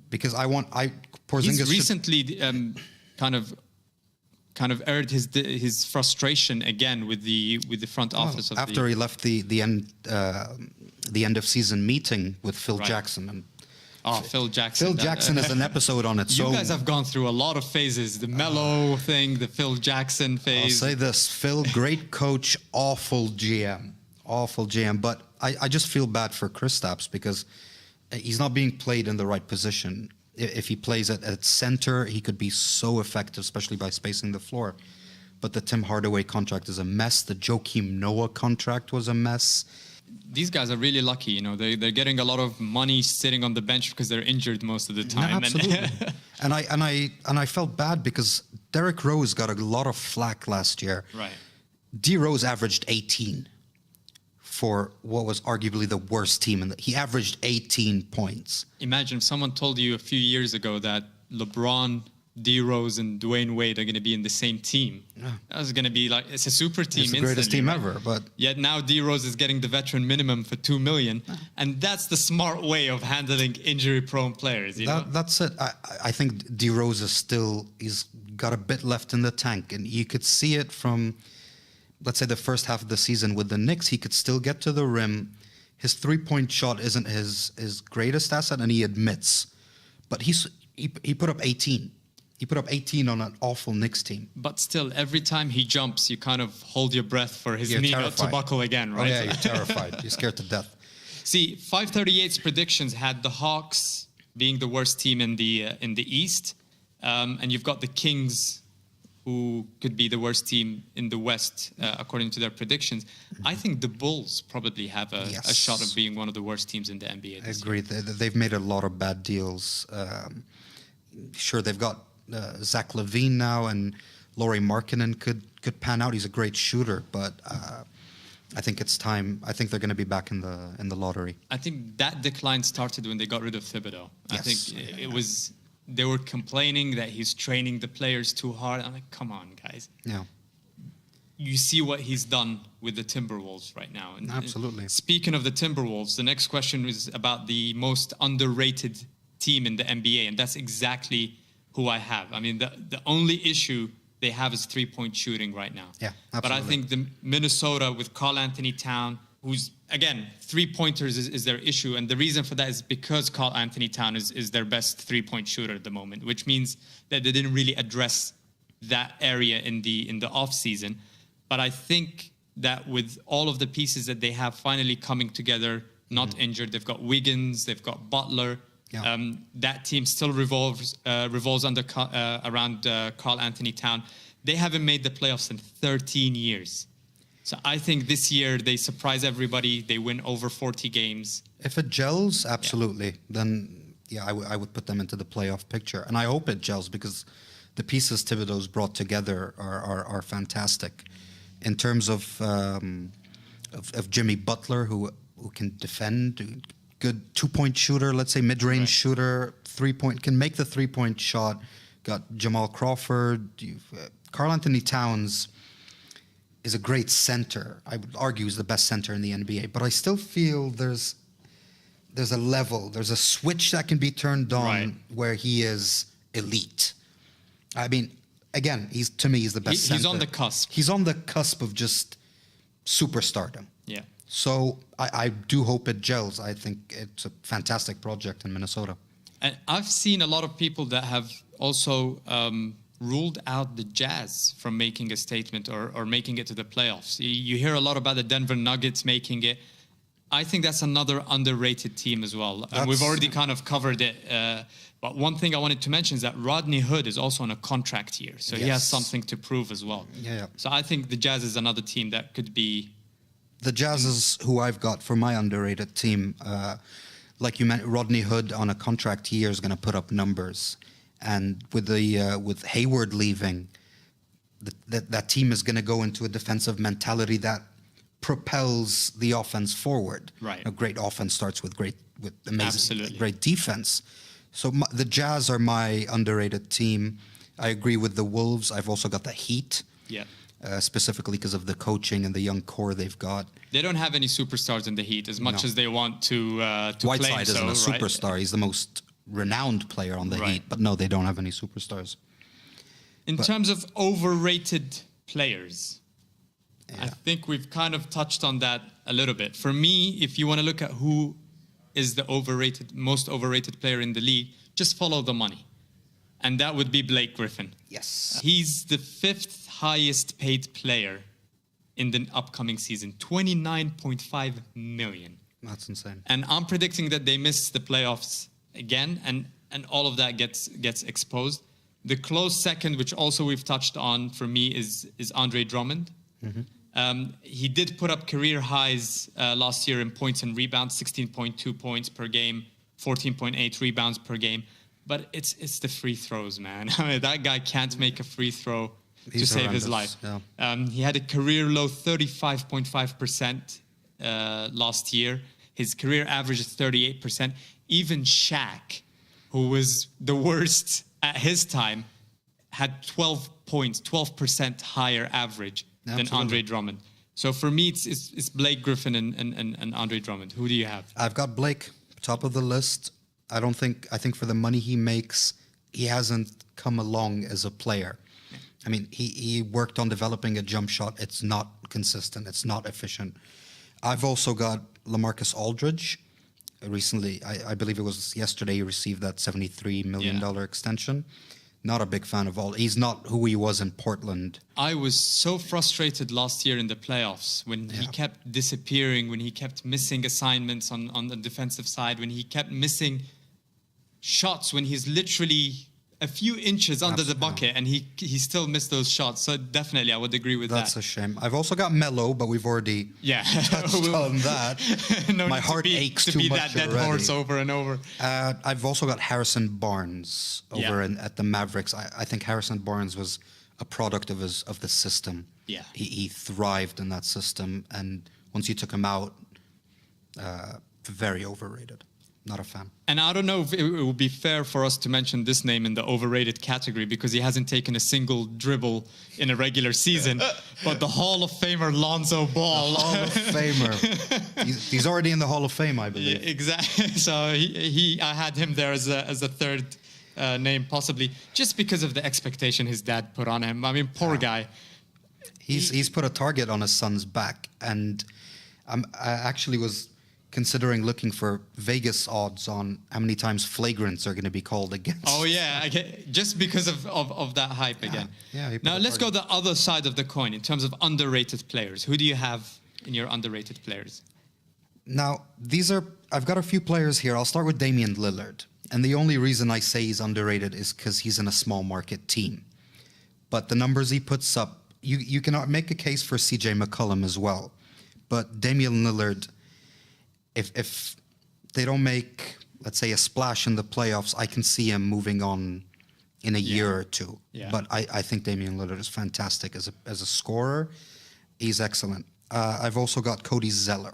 Because Porzingis... He's recently kind of aired his frustration again with the front office of after he left the end of season meeting with Phil Jackson. And Phil Jackson. Phil Jackson is an episode on its own. You guys have gone through a lot of phases. The Melo thing, the Phil Jackson phase. I'll say this, Phil, great coach, awful GM. But I just feel bad for Kristaps because he's not being played in the right position. If he plays at center, he could be so effective, especially by spacing the floor. But the Tim Hardaway contract is a mess. The Joakim Noah contract was a mess. These guys are really lucky, you know. They're getting a lot of money sitting on the bench because they're injured most of the time. No, absolutely. and I felt bad because Derrick Rose got a lot of flack last year. Right. D Rose averaged 18 for what was arguably the worst team he averaged 18 points. Imagine if someone told you a few years ago that LeBron, D Rose, and Dwayne Wade are going to be in the same team. Yeah. That was going to be like, it's a super team. It's the greatest team ever. But yet now D Rose is getting the veteran minimum for $2 million, and that's the smart way of handling injury-prone players. You know? That's it. I think D Rose he's got a bit left in the tank, and you could see it from, let's say, the first half of the season with the Knicks. He could still get to the rim. His three-point shot isn't his greatest asset, and he admits. But he put up 18. He put up 18 on an awful Knicks team. But still, every time he jumps, you kind of hold your breath for his knee not to buckle again, right? Oh, yeah, you're terrified. You're scared to death. See, 538's predictions had the Hawks being the worst team in the East, and you've got the Kings, who could be the worst team in the West, according to their predictions. I think the Bulls probably have a shot of being one of the worst teams in the NBA this year. I agree. They've made a lot of bad deals. Sure, they've got Zach LaVine now, and Lauri Markkanen could pan out. He's a great shooter, but I think it's time. I think they're going to be back in the lottery. I think that decline started when they got rid of Thibodeau. I think it was... They were complaining that he's training the players too hard. I'm like, come on, guys. Yeah. You see what he's done with the Timberwolves right now. And absolutely. Speaking of the Timberwolves, the next question is about the most underrated team in the NBA, and that's exactly who I have. I mean, the only issue they have is three-point shooting right now. Yeah, absolutely. But I think the Minnesota with Karl Anthony Towns, who's, again, three-pointers is their issue. And the reason for that is because Karl Anthony Towns is their best three-point shooter at the moment, which means that they didn't really address that area in the off-season. But I think that with all of the pieces that they have finally coming together, not injured, they've got Wiggins, they've got Butler. Yeah. That team still revolves around Karl Anthony Towns. They haven't made the playoffs in 13 years. So I think this year they surprise everybody. They win over 40 games. If it gels, absolutely. Then, I would put them into the playoff picture. And I hope it gels because the pieces Thibodeau's brought together are fantastic. In terms of Jimmy Butler, who can defend, good two-point shooter, let's say mid-range shooter, three-point, can make the three-point shot. Got Jamal Crawford. Karl Anthony Towns is a great center. I would argue he's the best center in the NBA. But I still feel there's a level, there's a switch that can be turned on where he is elite. I mean, again, to me, he's the best center. He's on the cusp. He's on the cusp of just superstardom. Yeah. So I do hope it gels. I think it's a fantastic project in Minnesota. And I've seen a lot of people that have also ruled out the Jazz from making a statement or making it to the playoffs. You hear a lot about the Denver Nuggets making it. I think that's another underrated team as well. And we've already kind of covered it. But one thing I wanted to mention is that Rodney Hood is also on a contract year. So he has something to prove as well. Yeah. So I think the Jazz is another team that could be... The Jazz is who I've got for my underrated team. Like you meant, Rodney Hood on a contract year is going to put up numbers. And with Hayward leaving, that team is going to go into a defensive mentality that propels the offense forward. Right. A great offense starts with amazing, Absolutely. great defense. So the Jazz are my underrated team. I agree with the Wolves. I've also got the Heat. Yeah. Specifically because of the coaching and the young core they've got. They don't have any superstars in the Heat as much as they want to Whiteside claim isn't so, a superstar. Right? He's the most renowned player on the Right. Heat. But no, they don't have any superstars. In terms of overrated players, I think we've kind of touched on that a little bit. For me, if you want to look at who is the most overrated player in the league, just follow the money. And that would be Blake Griffin. Yes. He's the 5th highest paid player in the upcoming season, 29.5 million. That's insane. And I'm predicting that they miss the playoffs again, and all of that gets exposed. The close second, which also we've touched on for me, is Andre Drummond. He did put up career highs last year in points and rebounds, 16.2 points per game, 14.8 rebounds per game. But it's the free throws, man. I mean, that guy can't make a free throw to save his life. Yeah. He had a career low 35.5% last year. His career average is 38%. Even Shaq, who was the worst at his time, had 12 points, 12% higher average than Andre Drummond. So for me, it's Blake Griffin and Andre Drummond. Who do you have? I've got Blake, top of the list. I think for the money he makes, he hasn't come along as a player. I mean, he worked on developing a jump shot. It's not consistent. It's not efficient. I've also got LaMarcus Aldridge. Recently, I believe it was yesterday, he received that $73 million extension. Not a big fan of all. He's not who he was in Portland. I was so frustrated last year in the playoffs when he kept disappearing, when he kept missing assignments on the defensive side, when he kept missing shots, when he's literally a few inches under the bucket and he still missed those shots. So definitely, I would agree with that. That's a shame. I've also got Melo, but we've already touched on that. No My heart aches too much to be that dead horse over and over. I've also got Harrison Barnes over at the Mavericks. I think Harrison Barnes was a product of the system. Yeah. He thrived in that system, and once you took him out, very overrated. Not a fan. And I don't know if it would be fair for us to mention this name in the overrated category because he hasn't taken a single dribble in a regular season. But the Hall of Famer Lonzo Ball. The Hall of Famer. He's already in the Hall of Fame, I believe. Yeah, exactly. So I had him there as a third name, possibly, just because of the expectation his dad put on him. I mean, poor guy. He's put a target on his son's back, and I actually was considering looking for Vegas odds on how many times flagrants are going to be called against. Oh, yeah. Just because of that hype again. Yeah. Now, let's go the other side of the coin in terms of underrated players. Who do you have in your underrated players? Now, I've got a few players here. I'll start with Damian Lillard. And the only reason I say he's underrated is because he's in a small market team. But the numbers he puts up, you cannot make a case for CJ McCollum as well. But Damian Lillard, if they don't make, let's say, a splash in the playoffs, I can see him moving on in a year or two. Yeah. But I think Damian Lillard is fantastic as a scorer. He's excellent. I've also got Cody Zeller.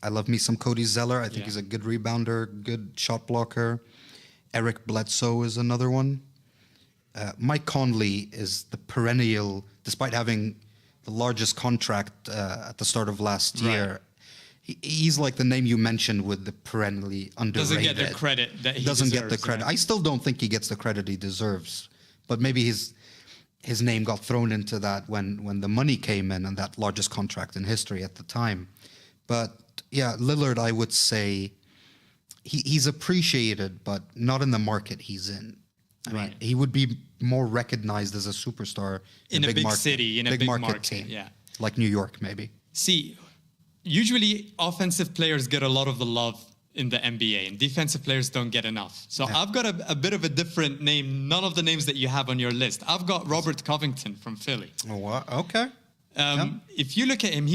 I love me some Cody Zeller. I think he's a good rebounder, good shot blocker. Eric Bledsoe is another one. Mike Conley is the perennial, despite having the largest contract at the start of last year. He's like the name you mentioned with the perennially underrated. Doesn't get the credit that he Doesn't deserves, get the credit. I still don't think he gets the credit he deserves. But maybe his name got thrown into that when the money came in and that largest contract in history at the time. But yeah, Lillard, I would say he's appreciated, but not in the market he's in. I mean, he would be more recognized as a superstar in a big market, city, in a big market team, yeah. Like New York, maybe. See, usually offensive players get a lot of the love in the NBA, and defensive players don't get enough. So I've got a bit of a different name, none of the names that you have on your list. I've got Robert Covington from Philly. Oh, what? Okay. If you look at him,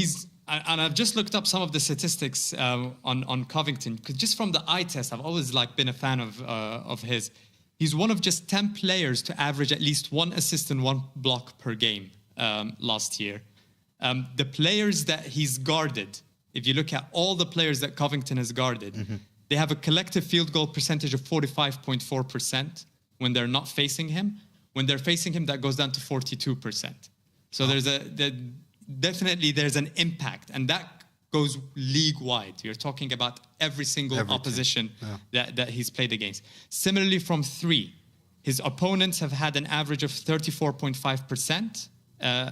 and I've just looked up some of the statistics on Covington, because just from the eye test, I've always been a fan of his. He's one of just 10 players to average at least 1 assist and 1 block per game last year. The players that he's guarded, if you look at all the players that Covington has guarded, they have a collective field goal percentage of 45.4% when they're not facing him. When they're facing him, that goes down to 42%. So definitely there's an impact, and that goes league-wide. You're talking about every single opposition that he's played against. Similarly, from three, his opponents have had an average of 34.5%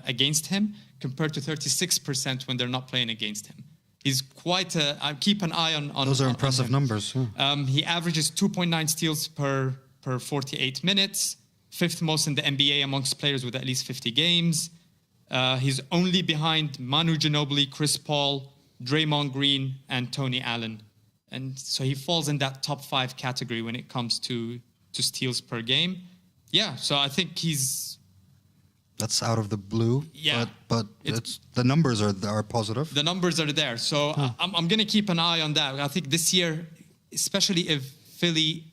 against him, compared to 36% when they're not playing against him. He's quite I keep an eye on those are impressive numbers. Yeah. He averages 2.9 steals per 48 minutes, fifth most in the NBA amongst players with at least 50 games. He's only behind Manu Ginobili, Chris Paul, Draymond Green, and Tony Allen. And so he falls in that top 5 category when it comes to steals per game. Yeah, so I think that's out of the blue. Yeah, but it's the numbers are positive. The numbers are there, so I'm going to keep an eye on that. I think this year, especially if Philly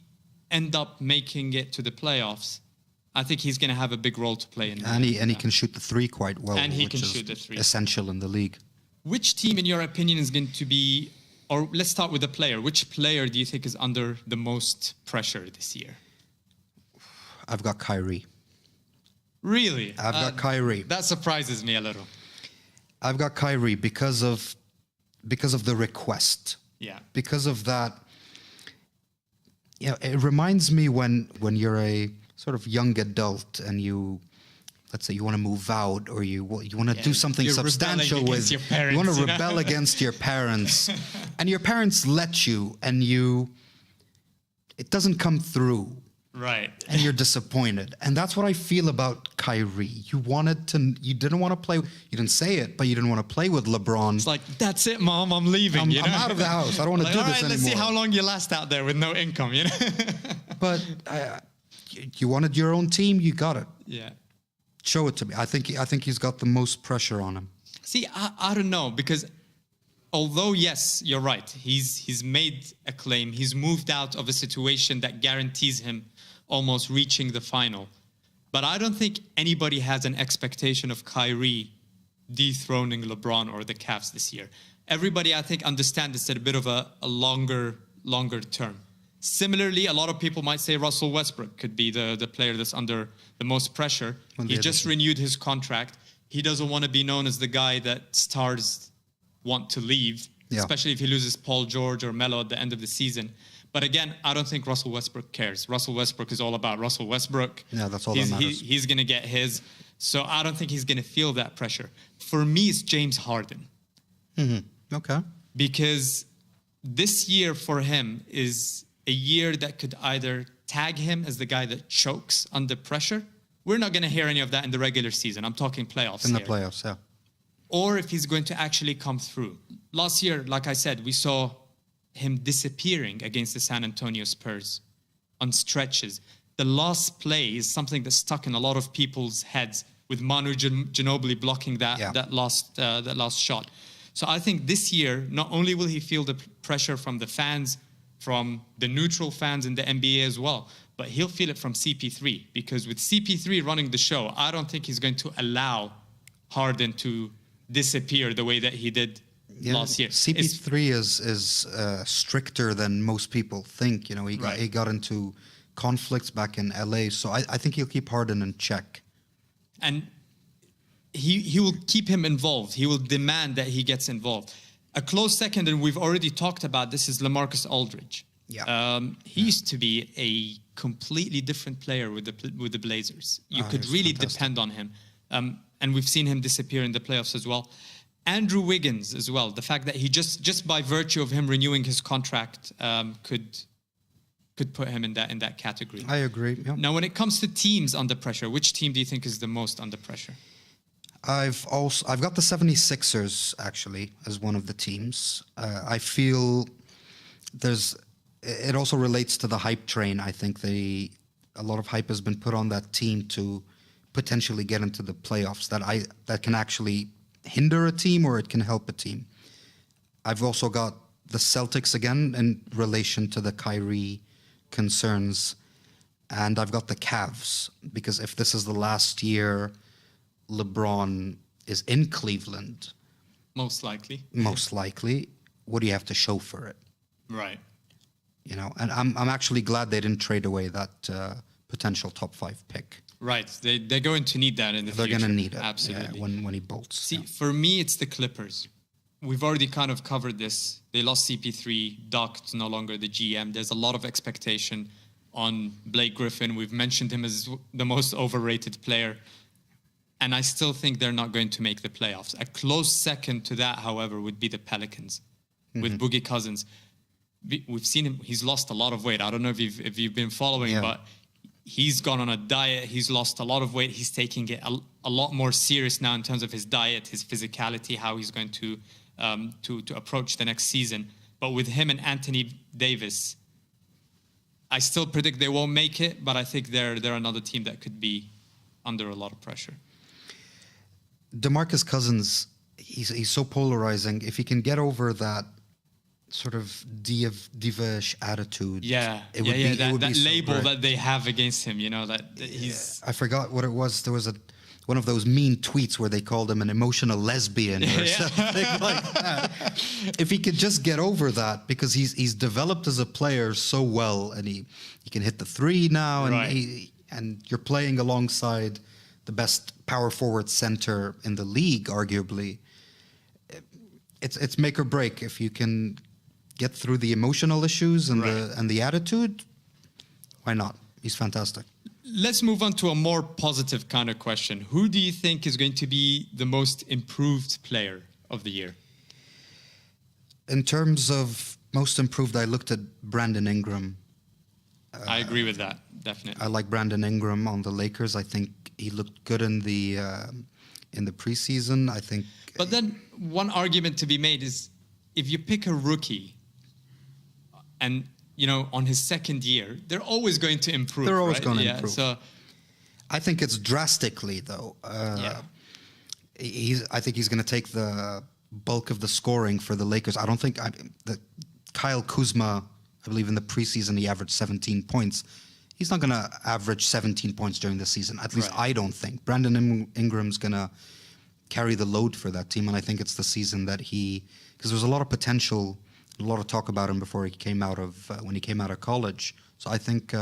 end up making it to the playoffs, I think he's going to have a big role to play in. And he can shoot the three quite well, and he which can is shoot the three. Essential in the league. Which team, in your opinion, is going to be, or let's start with the player. Which player do you think is under the most pressure this year? I've got Kyrie. Really? I've got Kyrie. That surprises me a little. I've got Kyrie because of the request. Yeah. Because of that. It reminds me when you're a sort of young adult and let's say you want to move out, or you want to do something substantial with your parents, you want to rebel against your parents, and your parents let you, and it doesn't come through. Right. And you're disappointed. And that's what I feel about Kyrie. You didn't want to play, you didn't say it, but you didn't want to play with LeBron. It's like, that's it, Mom, I'm leaving. I'm out of the house. I don't want to do this anymore. Let's see how long you last out there with no income, But you wanted your own team, you got it. Yeah. Show it to me. I think he's got the most pressure on him. See, I don't know, because although, yes, you're right, he's made a claim, he's moved out of a situation that guarantees him almost reaching the final. But I don't think anybody has an expectation of Kyrie dethroning LeBron or the Cavs this year. Everybody, I think, understands it's a bit of a longer term. Similarly, a lot of people might say Russell Westbrook could be the player that's under the most pressure. He just renewed his contract. He doesn't want to be known as the guy that stars want to leave, especially if he loses Paul George or Melo at the end of the season. But again, I don't think Russell Westbrook cares. Russell Westbrook is all about Russell Westbrook. Yeah, that's all that matters. He's going to get his. So I don't think he's going to feel that pressure. For me, it's James Harden. Mm-hmm. Okay. Because this year for him is a year that could either tag him as the guy that chokes under pressure. We're not going to hear any of that in the regular season. I'm talking playoffs in the here. playoffs, yeah. Or if he's going to actually come through. Last year, like I said, we saw him disappearing against the San Antonio Spurs on stretches. The last play is something that's stuck in a lot of people's heads, with Manu Ginobili blocking that last shot. So I think this year, not only will he feel the pressure from the fans, from the neutral fans in the NBA as well, but he'll feel it from CP3, because with CP3 running the show, I don't think he's going to allow Harden to disappear the way that he did last year. CP3 is stricter than most people think. He got into conflicts back in LA, so I think he'll keep Harden in check. And he will keep him involved. He will demand that he gets involved. A close second, and we've already talked about this, is LaMarcus Aldridge. Yeah. He used to be a completely different player with the Blazers. You could really depend on him. And we've seen him disappear in the playoffs as well. Andrew Wiggins as well. The fact that he just by virtue of him renewing his contract could put him in that category. I agree. Yeah. Now, when it comes to teams under pressure, which team do you think is the most under pressure? I've got the 76ers actually as one of the teams. I feel it also relates to the hype train. I think a lot of hype has been put on that team to potentially get into the playoffs that can actually hinder a team or it can help a team. I've also got the Celtics again in relation to the Kyrie concerns, and I've got the Cavs because if this is the last year LeBron is in Cleveland, Most likely. most likely, what do you have to show for it? Right. You know, and I'm actually glad they didn't trade away that potential top 5 pick. Right. They're going to need that in the They're future. going to need it. Absolutely. Yeah, when he bolts. See, for me, it's the Clippers. We've already kind of covered this. They lost CP3. Doc's no longer the GM. There's a lot of expectation on Blake Griffin. We've mentioned him as the most overrated player. And I still think they're not going to make the playoffs. A close second to that, however, would be the Pelicans with Boogie Cousins. We've seen him. He's lost a lot of weight. I don't know if you've been following, but he's gone on a diet. He's lost a lot of weight. He's taking it a lot more serious now in terms of his diet, his physicality, how he's going to approach the next season. But with him and Anthony Davis, I still predict they won't make it. But I think they're another team that could be under a lot of pressure. DeMarcus Cousins, he's so polarizing. If he can get over that sort of diva-ish attitude, it would be that so label great. that they have against him, you know, that he's. I forgot what it was. There was one of those mean tweets where they called him an emotional lesbian or something like that. If he could just get over that, because he's developed as a player so well, and he can hit the three now, and and you're playing alongside the best power forward center in the league, arguably. It's make or break. If you can get through the emotional issues and the attitude, why not? He's fantastic. Let's move on to a more positive kind of question. Who do you think is going to be the most improved player of the year? In terms of most improved, I looked at Brandon Ingram. I agree with that, definitely. I like Brandon Ingram on the Lakers. I think he looked good in the preseason. I think. But then one argument to be made is, if you pick a rookie, and you know, on his second year, they're always going to improve. They're always right? going to improve. So I think it's drastically, though. I think he's going to take the bulk of the scoring for the Lakers. I don't think Kyle Kuzma, I believe in the preseason, he averaged 17 points. He's not going to average 17 points during the season. At least I don't think. Brandon Ingram's going to carry the load for that team, and I think it's the season that because there's a lot of potential, a lot of talk about him before he came out of when he came out of college. So I think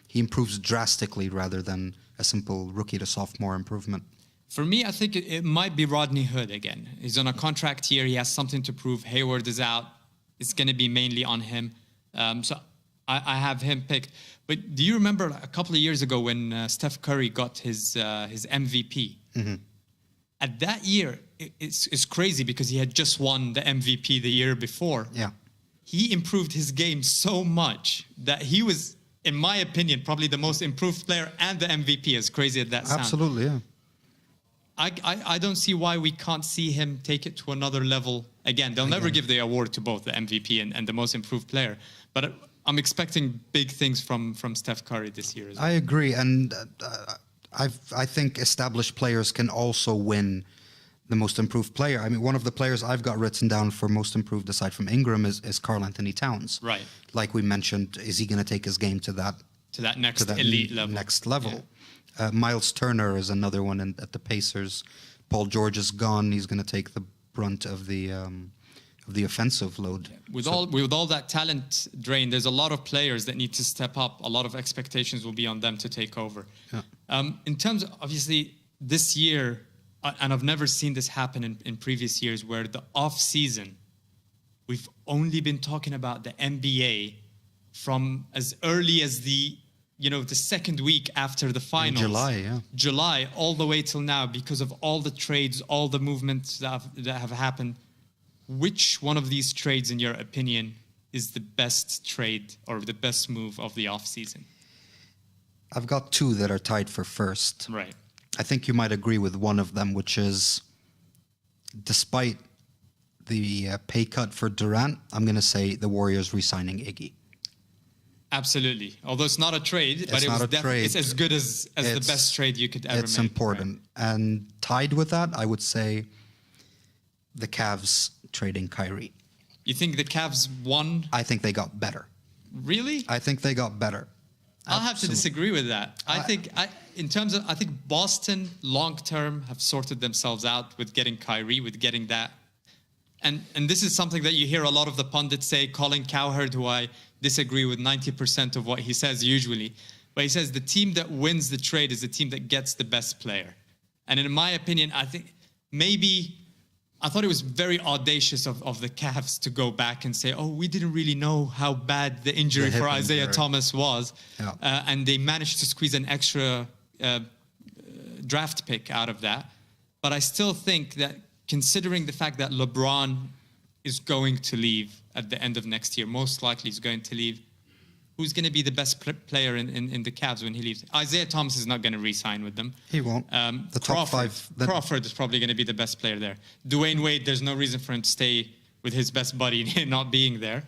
he improves drastically rather than a simple rookie to sophomore improvement. for me, I think it might be Rodney Hood again. He's on a contract year. He has something to prove. Hayward is out. It's going to be mainly on him. So I have him picked. But do you remember a couple of years ago when Steph Curry got his MVP? Mm-hmm. At that year, it's crazy because he had just won the MVP the year before. Yeah. He improved his game so much that he was, in my opinion, probably the most improved player and the MVP, as crazy as that sounds. Absolutely, yeah. I don't see why we can't see him take it to another level again. They'll never give the award to both the MVP and the most improved player. But I'm expecting big things from Steph Curry this year as well. I agree. And I think established players can also win the most improved player. I mean, one of the players I've got written down for most improved, aside from Ingram, is Karl Anthony Towns. Right. Like we mentioned, is he going to take his game to that next elite level? Next level. Yeah. Miles Turner is another one at the Pacers. Paul George is gone. He's going to take the brunt of the offensive load. With all that talent drain, there's a lot of players that need to step up. A lot of expectations will be on them to take over. Yeah. In terms of, obviously, this year, and I've never seen this happen in previous years, where the off season, we've only been talking about the NBA from as early as the second week after the finals. July, all the way till now, because of all the trades, all the movements that have happened. Which one of these trades, in your opinion, is the best trade or the best move of the offseason? I've got two that are tied for first. Right. I think you might agree with one of them, which is, despite the pay cut for Durant, I'm going to say the Warriors re-signing Iggy. Absolutely. Although it's not a trade, but it's as good as the best trade you could ever make. It's important. Right? And tied with that, I would say the Cavs trading Kyrie. You think the Cavs won? I think they got better. Really? I think they got better. I'll have to Absolutely. disagree with that. I think Boston long term have sorted themselves out with getting Kyrie, with getting that. And this is something that you hear a lot of the pundits say. Colin Cowherd, who I disagree with 90% of what he says usually, but he says the team that wins the trade is the team that gets the best player. And in my opinion, I thought it was very audacious of the Cavs to go back and say, oh, we didn't really know how bad the injury for Isaiah Thomas was. Yeah. And they managed to squeeze an extra draft pick out of that. But I still think that considering the fact that LeBron is going to leave at the end of next year, most likely he's going to leave, who's going to be the best player in the Cavs when he leaves? Isaiah Thomas is not going to re-sign with them. He won't. The top five. Crawford is probably going to be the best player there. Dwayne Wade, there's no reason for him to stay with his best buddy not being there.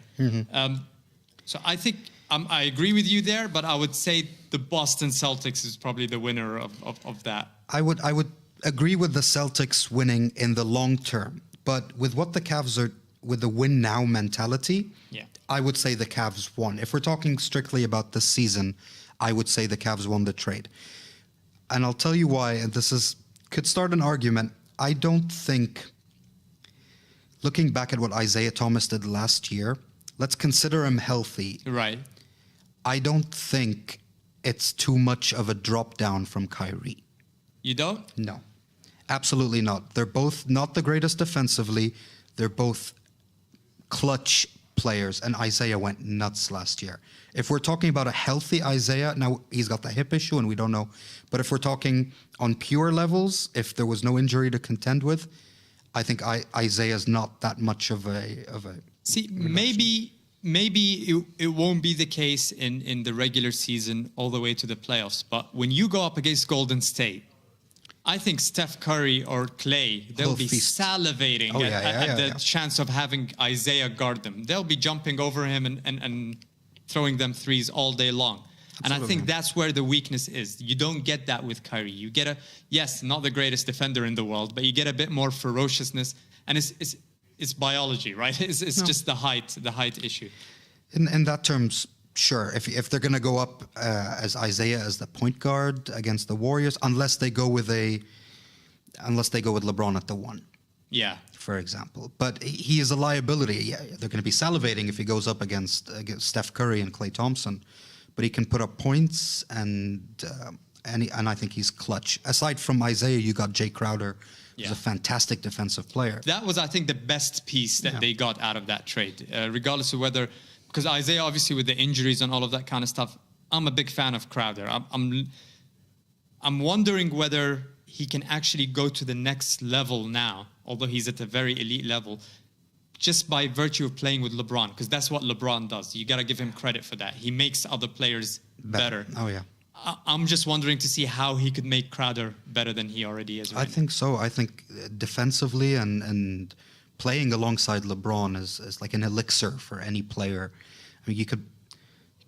So I think I agree with you there, but I would say the Boston Celtics is probably the winner of that. I would agree with the Celtics winning in the long term, but with what the Cavs are, with the win now mentality, I would say the Cavs won. If we're talking strictly about this season, I would say the Cavs won the trade. And I'll tell you why, and could start an argument. I don't think, looking back at what Isaiah Thomas did last year, let's consider him healthy. Right. I don't think it's too much of a drop down from Kyrie. You don't? No, absolutely not. They're both not the greatest defensively. They're both clutch players, and Isaiah went nuts last year. If we're talking about a healthy Isaiah, now he's got the hip issue and we don't know, but if we're talking on pure levels, if there was no injury to contend with, I think Isaiah's not that much of a See, maybe it won't be the case in the regular season all the way to the playoffs, but when you go up against Golden State, I think Steph Curry or Clay, they'll be salivating at the chance of having Isaiah guard them. They'll be jumping over him and throwing them threes all day long. Absolutely. And I think that's where the weakness is. You don't get that with Kyrie. You get not the greatest defender in the world, but you get a bit more ferociousness. And it's biology, right? It's just the height issue. In that terms, sure. If they're going to go up as Isaiah as the point guard against the Warriors, unless they go with LeBron at the one. Yeah. For example, but he is a liability. Yeah, they're going to be salivating if he goes up against Steph Curry and Klay Thompson, but he can put up points and I think he's clutch. Aside from Isaiah, you got Jay Crowder. He's a fantastic defensive player. That was, I think, the best piece that they got out of that trade, regardless of whether. Because Isaiah, obviously, with the injuries and all of that kind of stuff, I'm a big fan of Crowder. I'm wondering whether he can actually go to the next level now, although he's at a very elite level, just by virtue of playing with LeBron, because that's what LeBron does. You got to give him credit for that. He makes other players better. Oh, yeah. I'm just wondering to see how he could make Crowder better than he already is right now. I think so. I think defensively and playing alongside LeBron is like an elixir for any player. I mean, you could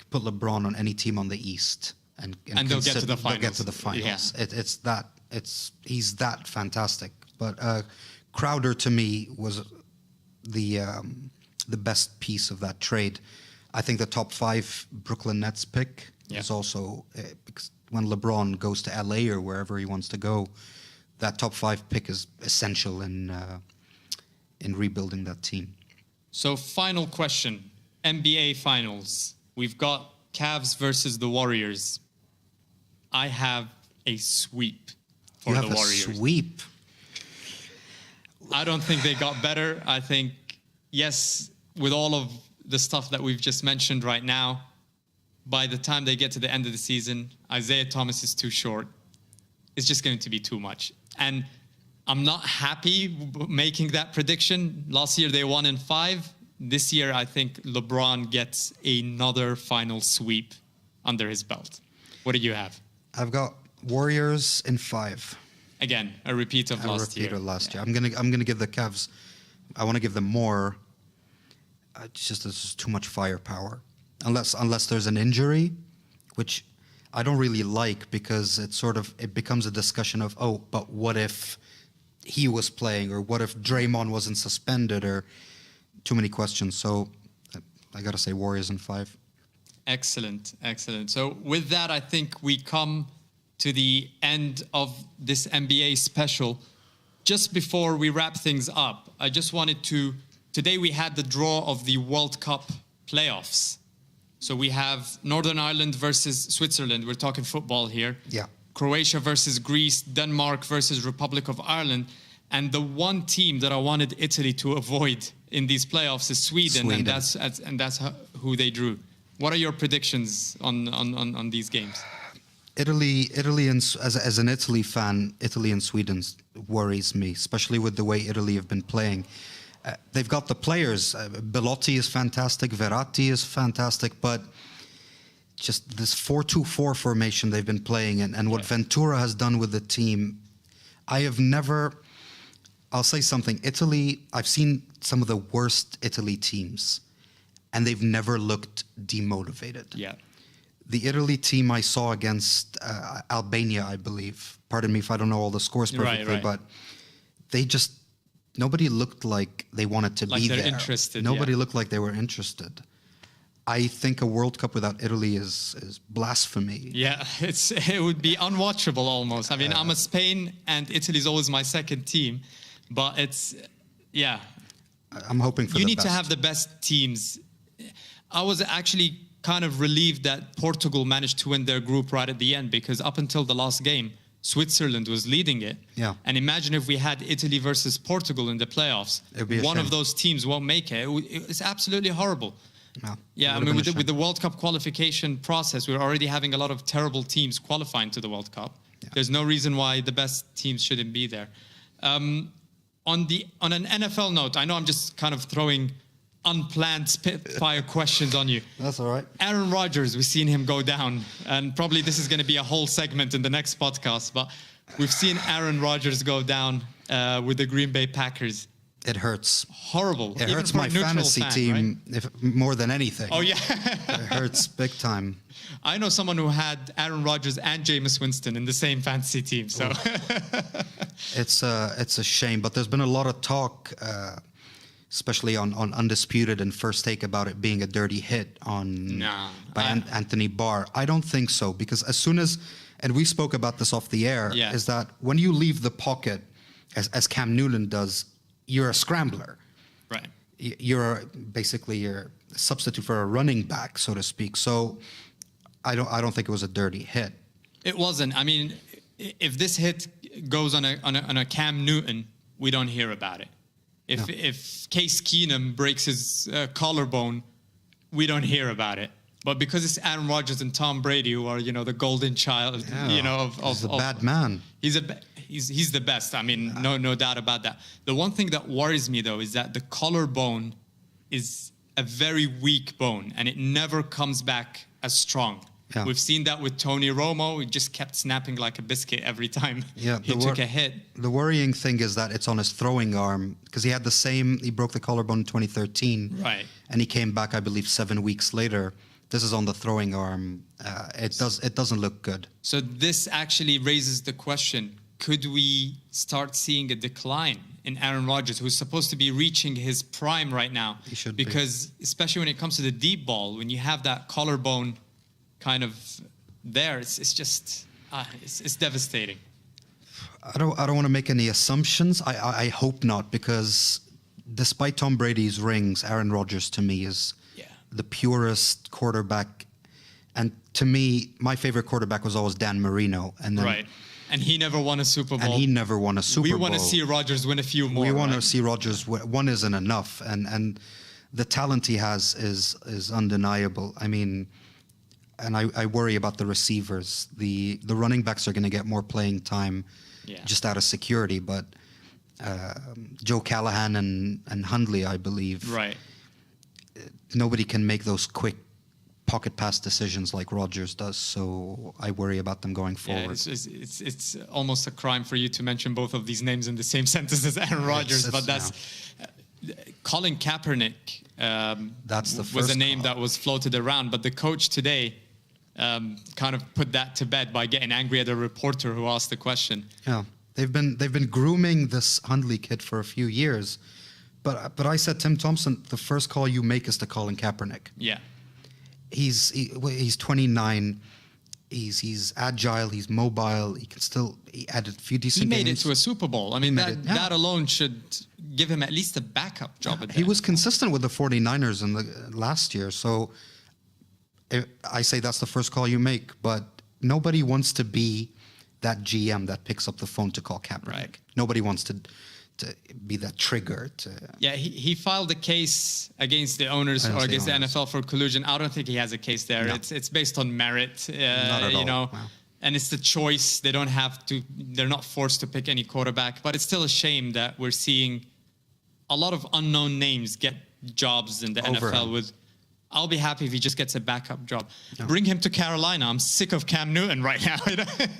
put LeBron on any team on the East, and they'll get to the finals. They'll get to the finals. Yeah. He's that fantastic. But Crowder to me was the best piece of that trade. I think the top 5 Brooklyn Nets pick is also because when LeBron goes to LA or wherever he wants to go, that top 5 pick is essential in rebuilding that team. So final question, NBA Finals. We've got Cavs versus the Warriors. I have a sweep for the Warriors. A sweep? I don't think they got better. I think, yes, with all of the stuff that we've just mentioned right now, by the time they get to the end of the season, Isaiah Thomas is too short. It's just going to be too much. And I'm not happy making that prediction. Last year they won in 5. This year I think LeBron gets another final sweep under his belt. What do you have? I've got Warriors in 5. Again, a repeat of last year. I'm gonna give the Cavs. I want to give them more. It's just there's too much firepower, unless there's an injury, which I don't really like because it becomes a discussion of but what if he was playing, or what if Draymond wasn't suspended, or too many questions. So I gotta say Warriors in 5. Excellent, excellent. So with that, I think we come to the end of this NBA special. Just before we wrap things up, I just wanted to... Today we had the draw of the World Cup playoffs. So we have Northern Ireland versus Switzerland. We're talking football here. Yeah. Croatia versus Greece, Denmark versus Republic of Ireland. And the one team that I wanted Italy to avoid in these playoffs is Sweden. And that's who they drew. What are your predictions on these games? Italy, and as an Italy fan, Italy and Sweden worries me, especially with the way Italy have been playing. They've got the players. Belotti is fantastic. Verratti is fantastic. But just this 4-2-4 formation they've been playing and what Ventura has done with the team, I have never... I'll say something. Italy, I've seen some of the worst Italy teams, and they've never looked demotivated. Yeah. The Italy team I saw against Albania, I believe. Pardon me if I don't know all the scores perfectly, but they just... Nobody looked like they wanted to be there. Like they're interested. Nobody looked like they were interested. I think a World Cup without Italy is blasphemy. Yeah, it would be unwatchable almost. I mean, I'm a Spain, and Italy's always my second team. But it's, I'm hoping for the best. You need to have the best teams. I was actually kind of relieved that Portugal managed to win their group right at the end, because up until the last game, Switzerland was leading it. Yeah. And imagine if we had Italy versus Portugal in the playoffs. One of those teams won't make it. It's absolutely horrible. No, yeah, I mean, with the World Cup qualification process, we're already having a lot of terrible teams qualifying to the World Cup. Yeah. There's no reason why the best teams shouldn't be there. On an NFL note, I know I'm just kind of throwing unplanned spitfire questions on you. That's all right. Aaron Rodgers, we've seen him go down, and probably this is going to be a whole segment in the next podcast, but we've seen Aaron Rodgers go down with the Green Bay Packers. It hurts. Horrible. It hurts my fantasy team more than anything. Oh, yeah. It hurts big time. I know someone who had Aaron Rodgers and Jameis Winston in the same fantasy team, so... It's a shame, but there's been a lot of talk... especially on Undisputed and First Take about it being a dirty hit by Anthony Barr. I don't think so, because as soon as, and we spoke about this off the air, is that when you leave the pocket, as Cam Newton does, you're a scrambler. Right. You're basically a substitute for a running back, so to speak. So I don't think it was a dirty hit. It wasn't. I mean, if this hit goes on a Cam Newton, we don't hear about it. If Case Keenum breaks his collarbone, we don't hear about it. But because it's Aaron Rodgers and Tom Brady, who are the golden child, he's a bad man. He's the best. I mean, no doubt about that. The one thing that worries me though is that the collarbone is a very weak bone, and it never comes back as strong. Yeah. We've seen that with Tony Romo. He just kept snapping like a biscuit every time he took a hit. The worrying thing is that it's on his throwing arm, because he broke the collarbone in 2013. Right. And he came back, I believe, 7 weeks later. This is on the throwing arm. It doesn't look good. So this actually raises the question, could we start seeing a decline in Aaron Rodgers, who's supposed to be reaching his prime right now? He should because especially when it comes to the deep ball, when you have that collarbone kind of there, it's just it's devastating. I don't want to make any assumptions. I hope not, because despite Tom Brady's rings, Aaron Rodgers to me is the purest quarterback. And to me, my favorite quarterback was always Dan Marino. And then, right. And he never won a Super Bowl. We want to see Rodgers win a few more. We want to see Rodgers one isn't enough, and the talent he has is undeniable. I mean. And I worry about the receivers. The running backs are going to get more playing time just out of security. But Joe Callahan and Hundley, I believe. Right. Nobody can make those quick pocket pass decisions like Rodgers does. So I worry about them going forward. Yeah, it's almost a crime for you to mention both of these names in the same sentence as Aaron Rodgers. But that's... Colin Kaepernick was a name that was floated around. But the coach today... kind of put that to bed by getting angry at a reporter who asked the question. Yeah, they've been grooming this Hundley kid for a few years, but I said, Tim Thompson, the first call you make is to Colin Kaepernick. Yeah, he's 29. He's agile. He's mobile. He added a few decent He made games. it to a Super Bowl. I mean, that alone should give him at least a backup job. He was consistent with the 49ers in the last year. So I say that's the first call you make. But nobody wants to be that GM that picks up the phone to call Kaepernick. Right. Nobody wants to be that trigger. Yeah, he filed a case against the owners or against the NFL for collusion. I don't think he has a case there. No. It's based on merit, Not at all. Wow. And it's the choice. They're not forced to pick any quarterback. But it's still a shame that we're seeing a lot of unknown names get jobs in the NFL with. I'll be happy if he just gets a backup job. No. Bring him to Carolina. I'm sick of Cam Newton right now.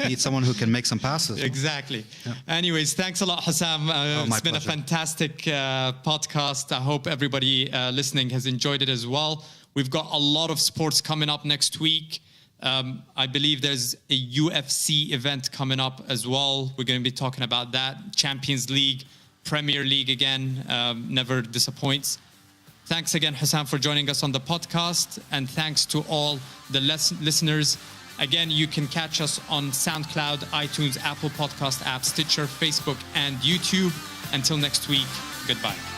Need someone who can make some passes. Exactly. Yeah. Anyways, thanks a lot, Husam. It's been pleasure. a fantastic podcast. I hope everybody listening has enjoyed it as well. We've got a lot of sports coming up next week. I believe there's a UFC event coming up as well. We're going to be talking about that. Champions League, Premier League again, never disappoints. Thanks again, Husam, for joining us on the podcast. And thanks to all the listeners. Again, you can catch us on SoundCloud, iTunes, Apple Podcast app, Stitcher, Facebook, and YouTube. Until next week, goodbye.